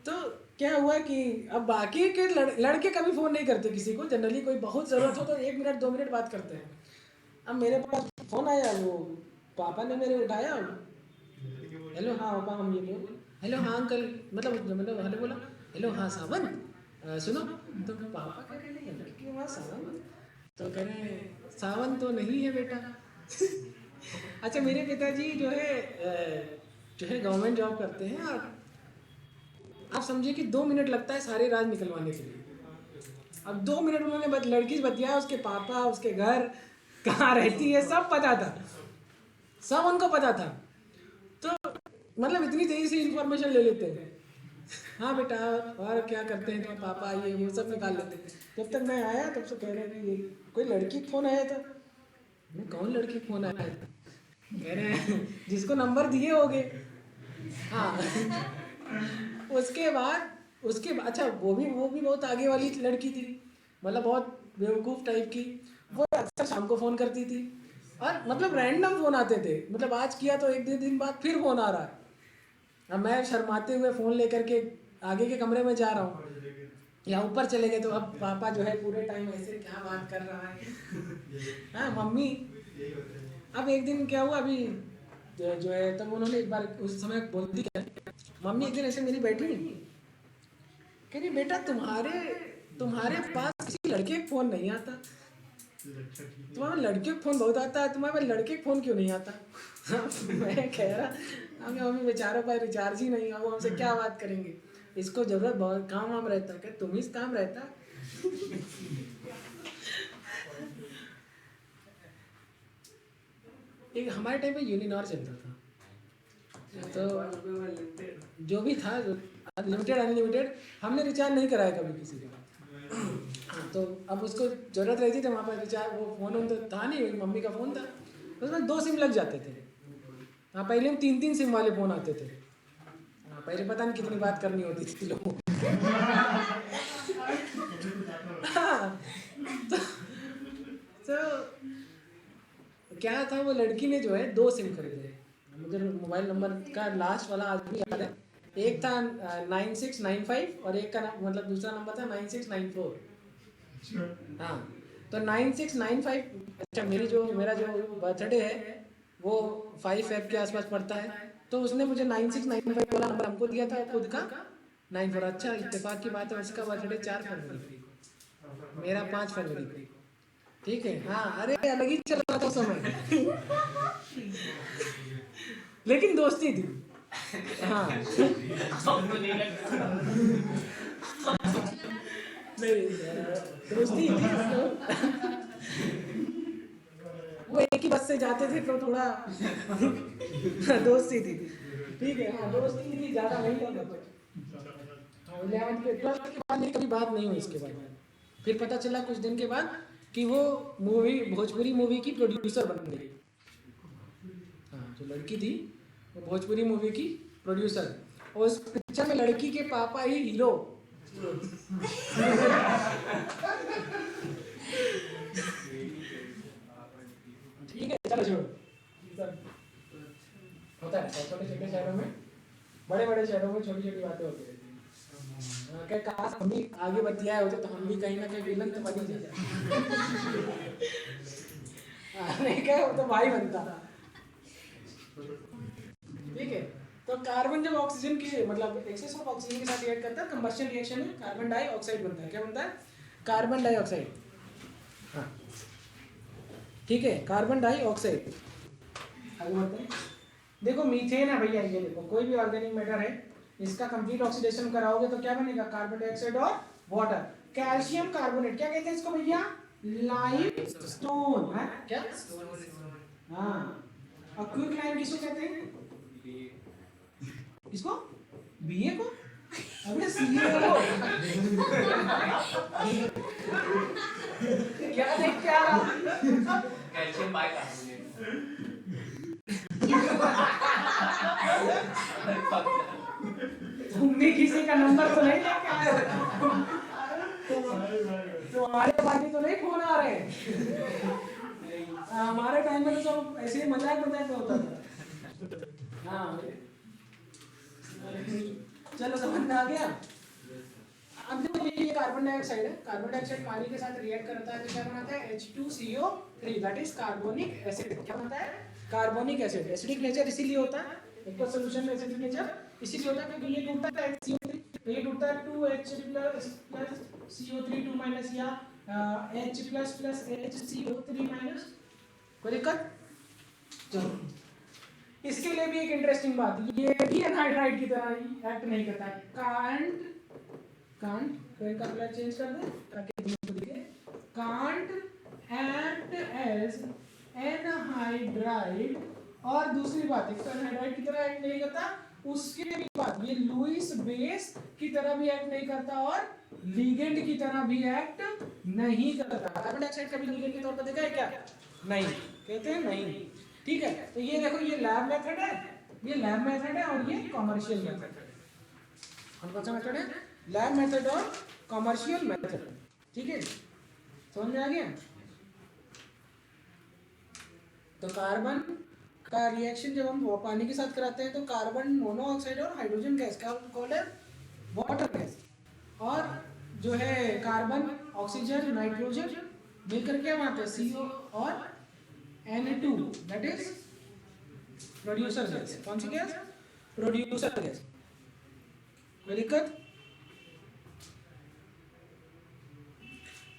[SPEAKER 1] तो क्या हुआ कि अब बाकी के लड़के कभी फ़ोन नहीं करते किसी को, जनरली कोई बहुत ज़रूरत हो तो 1 मिनट 2 मिनट बात करते हैं। अब मेरे पास फ़ोन आया, वो पापा ने मेरे उठाया, हेलो हाँ पापा हम ये बोल, हेलो हाँ अंकल, मतलब हेलो बोला, हेलो हाँ सावन, सुनो। तो पापा क्या कह रहे हैं कि वहाँ सावन, तो कह रहे हैं सावन तो नहीं है बेटा। अच्छा मेरे पिताजी जो है गवर्नमेंट जॉब करते हैं, और आप समझिए कि 2 मिनट लगता है सारे राज निकलवाने के लिए। अब 2 मिनट उन्होंने लड़की से बतिया, उसके पापा, उसके घर कहाँ रहती है सब पता था, सब उनको पता था। तो मतलब इतनी तेजी से इंफॉर्मेशन ले लेते हैं। हाँ बेटा और क्या करते हैं तुम्हारे पापा, ये वो सब निकाल लेते हैं। जब तक मैं आया तब से कह रहे थे ये कोई लड़की फ़ोन आया था। मैं कौन लड़की फ़ोन आया था? मैंने जिसको नंबर दिए होगे। हाँ उसके बाद अच्छा वो भी बहुत आगे वाली लड़की थी, मतलब बहुत बेवकूफ़ टाइप की। वो अक्सर शाम को फ़ोन करती थी और मतलब रैंडम फ़ोन आते थे, मतलब आज किया तो एक दो दिन बाद फिर फ़ोन आ रहा है। अब मैं शर्माते हुए फ़ोन लेकर के आगे के कमरे में जा रहा हूँ या ऊपर चले गए, तो अब पापा जो है पूरे टाइम ऐसे क्या बात कर रहा है। हाँ मम्मी। अब एक दिन क्या हुआ, अभी जो है तब उन्होंने एक बार उस समय बोलती क्या, मम्मी एक दिन ऐसे मेरी बैठी कह रही बेटा तुम्हारे तुम्हारे पास किसी लड़के का फ़ोन नहीं आता, तुम्हारे लड़के का फ़ोन बहुत आता है, तुम्हारे पास लड़के का फ़ोन क्यों नहीं आता। मैं कह रहा हमें मम्मी बेचारों पर रिचार्ज ही नहीं है, वो हमसे क्या बात करेंगे, इसको ज़रूरत बहुत काम वाम रहता है। क्या तुम ही काम रहता है। एक हमारे टाइम पे यूनिनॉर चलता था, तो जो भी था लिमिटेड अनलिमिटेड, हमने रिचार्ज नहीं कराया कभी किसी के पास। हाँ तो अब उसको ज़रूरत रहती थी वहाँ पर रिचार्ज, वो फ़ोन तो था नहीं, मम्मी का फ़ोन था, उसमें 2 सिम लग जाते थे। हाँ पहले हम 3-3 सिम वाले फ़ोन आते थे। हाँ पहले पता नहीं कितनी बात करनी होती थी लोगों को। हाँ तो क्या था, वो लड़की ने जो है 2 सिम खरीदे, मुझे मोबाइल नंबर का लास्ट वाला आज भी याद है। एक था 9695 और एक का मतलब दूसरा नंबर था 9694। हाँ तो 9695, अच्छा मेरा जो बर्थडे है वो 5 Feb के आसपास पड़ता है, तो उसने मुझे 9695 वाला नंबर हमको दिया था खुद का 94। अच्छा इत्तेफाक की बात है, उसका बर्थडे 4 फरवरी को, मेरा 5 फरवरी को। ठीक है हाँ, अरे अलग ही चल रहा था समय। लेकिन दोस्ती थी। हाँ नहीं दोस्ती थी वो एक ही बस से जाते थे तो थोड़ा दोस्ती थी। ठीक है हाँ दोस्ती थी, ज़्यादा नहीं था मतलब। हाँ 11th के 12th के बाद मेरी कभी बात नहीं हुई इसके बाद। फिर पता चला कुछ दिन के बाद कि वो भोजपुरी मूवी की प्रोड्यूसर बन गई। हाँ जो लड़की थी वो भोजपुरी मूवी की प्रोड्यूसर, और उस पिक्चर में लड़की के पापा ही हीरो। ठीक है चलो छोड़ो, होता है छोटे छोटे शहरों में, बड़े बड़े शहरों में छोटी छोटी बातें होती रहती हैं। क्या काश हम भी आगे बतियाए होते तो हम भी कहीं ना कहीं विलन तो बन ही जाते। नहीं क्या वो तो भाई बनता। ठीक है तो कार्बन जब ऑक्सीजन की मतलब एक्सेस ऑफ ऑक्सीजन के साथ रिएक्ट करता है, कंबशन रिएक्शन में कार्बन डाइऑक्साइड बनता है। क्या बनता है? Carbon dioxide. हाँ ठीक है कार्बन डाइऑक्साइड। आगे बढ़ते हैं। देखो मीथेन है भैया, ये देखो कोई भी ऑर्गेनिक मैटर है, इसका कंप्लीट ऑक्सीडेशन कराओगे तो क्या बनेगा? कार्बन डाइऑक्साइड और वाटर। कैल्शियम कार्बोनेट क्या कहते हैं इसको भैया? लाइमस्टोन है क्या? हाँ और क्विकलाइम किसको कहते हैं? किसको? बीए को? अबे सीए को। क्या देख क्या
[SPEAKER 2] कैल्शियम बाइकार्बोनेट।
[SPEAKER 1] तुम भी किसी का नंबर तो नहीं लेके आए हो? तुम्हारे पार्टी तो नहीं फोन आ रहे हैं? हमारे टाइम में तो सब ऐसे ही मजाक मजाक में होता था। हाँ चलो समझ में आ गया। अब देखो ये कार्बन डाइऑक्साइड है, कार्बन डाइऑक्साइड पानी के साथ रिएक्ट करता है तो क्या बनाता है? H2CO3 that is carbonic acid. क्या बनता है? Carbonic acid. एसिडिक नेचर इसीलिए होता है, एक तो सॉल्यूशन में एसिडिक नेचर इसीलिए होता है क्योंकि ये टूटता है HCO3, तो ये टूटता है 2H+ CO3 2- या H++ HCO3-। कोई दिक्कत? चलो इसके लिए भी एक इंटरेस्टिंग बात, ये भी एनहाइड्राइड की तरह एक्ट नहीं करता। कांट तो इनका कलर चेंज कर दे ताकि तुमको दिखे। कांट एक्ट एज एनहाइड्राइड, और दूसरी बात एक तो एनहाइड्राइड की तरह एक्ट नहीं करता, उसके भी बात ये लुईस बेस की तरह भी एक्ट नहीं करता और लिगेंड की तरह भी एक्ट नहीं करता। कार्बन डाइऑक्साइड कभी लिगेंड के तौर पर देखा है क्या? नहीं कहते हैं नहीं। ठीक है, तो ये देखो ये लैब मेथड है, ये लैब मेथड है और ये कॉमर्शियल मेथड है। कौन सा मेथड है? लैब मेथड और कॉमर्शियल मेथड। ठीक है, समझ में आ गया? तो कार्बन का रिएक्शन जब हम पानी के साथ कराते हैं तो कार्बन मोनोऑक्साइड और हाइड्रोजन गैस का कॉल्ड है वाटर गैस, और जो है कार्बन ऑक्सीजन नाइट्रोजन मिलकर क्या बनाते हैं? CO और Na2, that is producer gas. कौन सी गैस? Producer gas. कोई दिक्कत?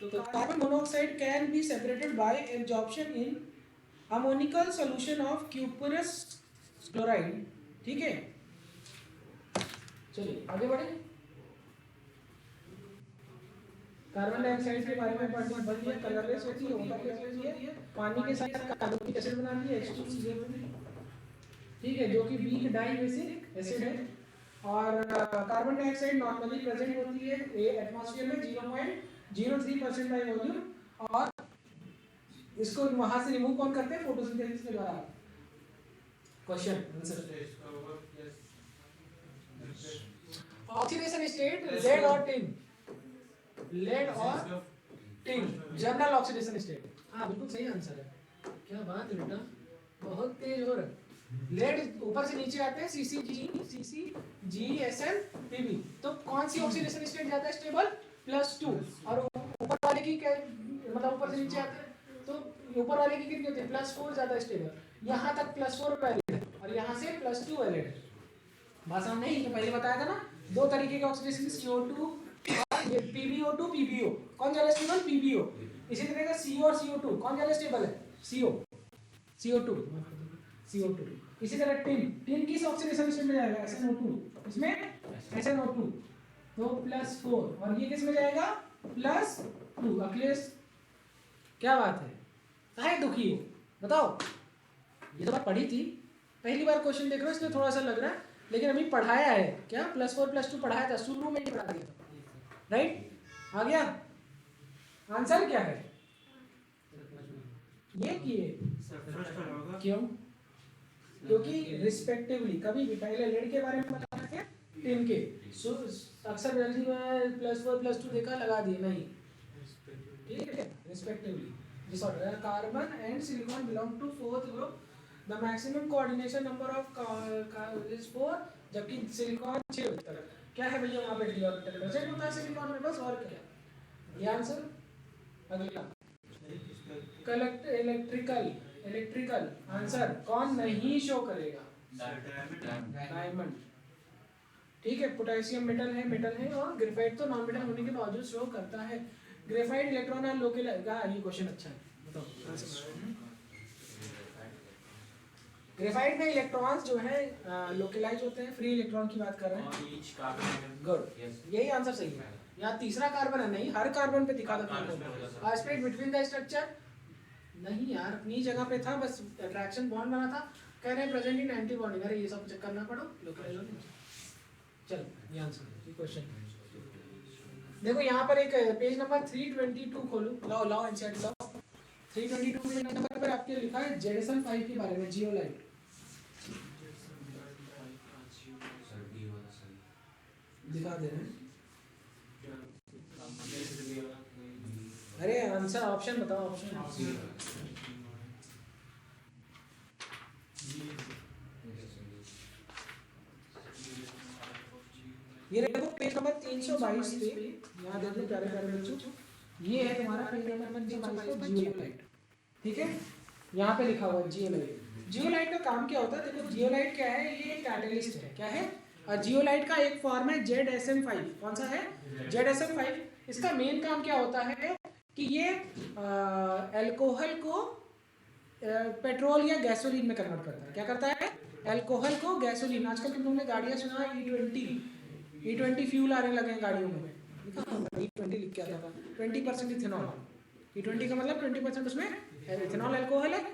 [SPEAKER 1] तो carbon monoxide can be separated by absorption in ammoniacal solution of cuprous chloride. ठीक है, चलिए आगे बढ़े। कार्बन डाइऑक्साइड के बारे में पढ़ लिया, कलरलेस होती है, वाटरलेस होती है, पानी के साथ कार्बोनिक एसिड बनाती है H2CO। ठीक है, जो कि वीक डाई बेसिक एसिड है। और कार्बन डाइऑक्साइड नॉर्मली प्रेजेंट होती है एटमॉस्फेयर में 0.03% बाय वॉल्यूम, और इसको वहां से रिमूव कौन करते हैं? फोटोसिंथेसिस के द्वारा। Question answer. Oxidation state lead और टिन, लेड और टिन जनरल ऑक्सीडेशन स्टेट। हाँ बिल्कुल सही आंसर है, क्या बात है बेटा, बहुत तेज हो रहा है। लेड ऊपर से नीचे आते हैं CCGSN Pb, तो कौन सी ऑक्सीडेशन स्टेट जाता है स्टेबल? +2, और ऊपर वाले की मतलब ऊपर से नीचे आते हैं तो ऊपर वाले की कितनी होती है? +4 ज्यादा है स्टेबल। यहाँ तक +4 वैलिड है और यहाँ से +2 वैलिड है। बात समझ नहीं? तो पहले बताया था ना, दो तरीके के ऑक्सीडेशन, CO2 और ये PbO2 PbO। कौन ज्यादा स्टेबल? PbO। इसी तरह का CO और CO2 कौन ज्यादा स्टेबल है? CO2। इसी तरह टिन किस ऑक्सीडेशन स्टेट में जाएगा? SnO2। इसमें SnO2 तो +4, और ये किस में जाएगा? +2। अखिलेश क्या बात है, काहे दुखी हो बताओ? ये तो बात पढ़ी थी, पहली बार क्वेश्चन देख रहे हो इसलिए थोड़ा सा लग रहा है, लेकिन अभी पढ़ाया है क्या? +4 +2 पढ़ाया था, शुरू में ही पढ़ा दिया, राइट? आ गया? आंसर क्या है? ये किए क्यों? क्योंकि रिस्पेक्टिवली कभी भी पहले लेड के बारे में बताना है, टिन के। अक्सर जल्दी में +4 +2 देखा, लगा दिए, नहीं, ठीक है, respectively. Disorder, carbon and silicon belong to fourth group. The maximum coordination number of is 4, जबकि सिलिकॉन 6 होता है। क्या है भैया वहाँ पे डी ऑर्बिटल प्रेजेंट होता है सिलिकॉन में, बस, और क्या? ये आंसर। अगला कलेक्ट इलेक्ट्रिकल आंसर कौन नहीं शो करेगा? डायमंड। ठीक है, पोटेशियम मेटल है और ग्रेफाइट तो नॉन मेटल होने के बावजूद शो करता है। ग्रेफाइट इलेक्ट्रॉन और लोकल, ये क्वेश्चन अच्छा है, बताओ। ग्रेफाइट में इलेक्ट्रॉन्स जो है लोकलाइज होते हैं, फ्री इलेक्ट्रॉन की बात कर रहे हैं। गुड, यही आंसर सही है। यहाँ तीसरा कार्बन है, नहीं, हर कार्बन पे दिखा दो स्प्लिट बिटवीन द स्ट्रक्चर, नहीं यार, अपनी जगह पे था, बस अट्रैक्शन बॉन्ड बना था, कह रहे हैं प्रेजेंट इन एंटी बॉन्डिंग। अरे ये सब चेक करना पड़ो, लोकलाइज। चलो ये आंसर, ये क्वेश्चन देखो यहाँ पर एक पेज नंबर 322 खोलो, लाओ एनसीईआरटी लाओ। 322 पेज नंबर पर आपके लिखा है जेडसन 5 के बारे में, जियोलाइट। दिखा दे रहे हैं, अरे आंसर ऑप्शन बताओ, ऑप्शन। ये देखो पेज नंबर 322 पे, यहाँ देख लो प्यारे प्यारे बच्चों, ये है तुम्हारा पेज नंबर 322 पे जियोलाइट। ठीक है, यहाँ पे लिखा हुआ है जियोलाइट। जियोलाइट का काम क्या होता है? देखो जियोलाइट क्या है, ये एक कैटलिस्ट है। क्या है? जियोलाइट का एक फॉर्म है ZSM5। कौन सा है? ZSM5। इसका मेन काम क्या होता है कि ये अल्कोहल को पेट्रोल या गैसोलीन में कन्वर्ट करता है। क्या करता है? अल्कोहल को गैसोलीन। आजकल तुम लोगों ने गाड़ियाँ सुना है E20 फ्यूल आने लगे हैं गाड़ियों में, E20 लिख के आता था, 20% इथेनॉल। E20 का मतलब 20% उसमें इथेनॉल अल्कोहल है,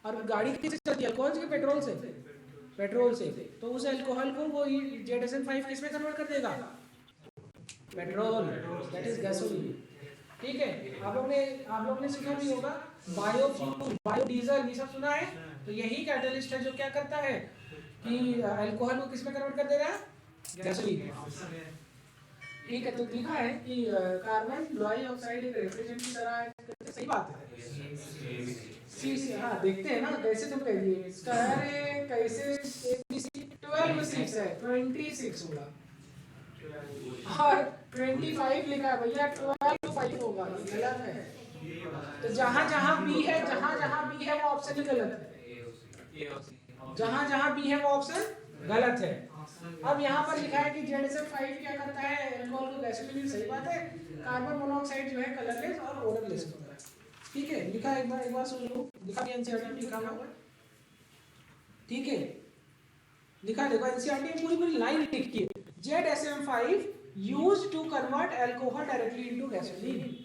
[SPEAKER 1] और गाड़ी किससे चलती है? अल्कोहल से, पेट्रोल से। तो उस अल्कोहल को वो ZSM5 किस में कन्वर्ट कर देगा? Petrol, that is gasoline. ठीक है, आप लोग ने सुना भी होगा बायोफ्यूल, बायोडीजल, ये सब सुना है। तो यही कैटलिस्ट है जो क्या करता है कि अल्कोहल को किस में कन्वर्ट कर दे रहा है, गैसोलीन। ठीक है, तो लिखा है कि कार्बन ब्लॉई ऑक्साइड एक रेफ्रिजरेंट की तरह है, सही बात है। सी सी हाँ देखते हैं ना कैसे तुम कह दिए इसका, अरे कैसे 12 6 है 26 होगा और 25 लिखा है भैया, 12 5 होगा, गलत है। तो जहाँ जहाँ बी है, जहाँ जहाँ बी है वो ऑप्शन ही गलत है, जहाँ जहाँ बी है वो ऑप्शन गलत है। अब यहाँ पर लिखा है कि ZSM5 क्या करता है, अल्कोहल को गैसोलीन, सही बात है। कार्बन मोनोऑक्साइड जो है कलरलेस और ओडरलेस होता है, ठीक है। लिखा है एक बार सुन लो, लिखा है एनसीईआरटी लिखा हुआ, ठीक है। लिखा देखो एनसीईआरटी में पूरी लाइन लिखी है, ZSM5 used to convert alcohol directly into gasoline,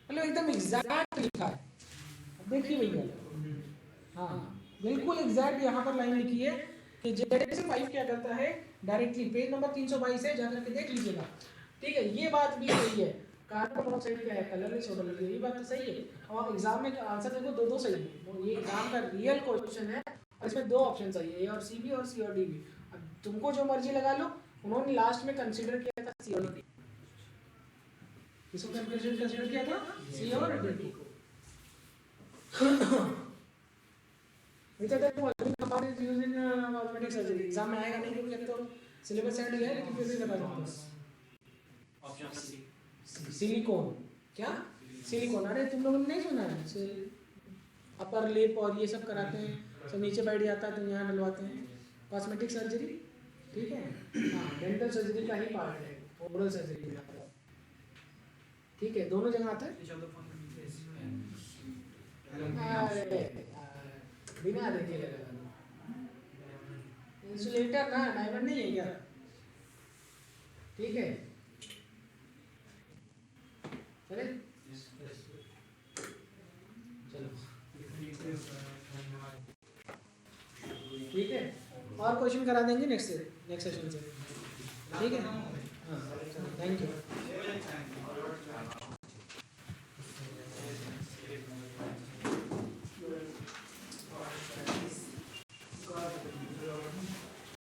[SPEAKER 1] मतलब एकदम एग्जैक्ट लिखा है। देखिए भैया, हाँ बिल्कुल एग्जैक्ट यहाँ पर लाइन लिखी है कि ZSM5 क्या करता है डायरेक्टली, पेज नंबर 322 है, जाकर के देख लीजिएगा, ठीक है। ये बात भी सही है, कार्बन मोनोऑक्साइड क्या है, कलरलेस ओडरलेस, ये बात तो सही है। और एग्जाम में आंसर देखो दो सही है, ये एग्जाम का रियल क्वेश्चन है और इसमें दो ऑप्शन सही है, ए और सी भी और सी और डी भी। अब तुमको जो मर्जी लगा लो, उन्होंने लास्ट में कंसीडर किया था सी और डी, इसको कंसीडर किया था सी और डी को। एग्जाम में आएगा नहीं क्योंकि तो सिलेबस एंड है, लेकिन फिर भी बता दूंगा।
[SPEAKER 2] ऑप्शन सी,
[SPEAKER 1] सिलिकॉन, क्या सिलिकॉन, अरे तुम लोगों ने नहीं सुना है, अपर लिप और ये सब कराते हैं, सब नीचे बैठ जाता है तो यहाँ डलवाते हैं, कॉस्मेटिक सर्जरी, ठीक है। हाँ डेंटल सर्जरी का ही पार्ट है, ओरल सर्जरी का, ठीक है, दोनों जगह आता है। बिना देखे इंसुलेटर ना, डायमंड नहीं है क्या, ठीक है। चले चलो, ठीक है, और क्वेश्चन करा देंगे नेक्स्ट सेशन से, ठीक है। हाँ थैंक यू।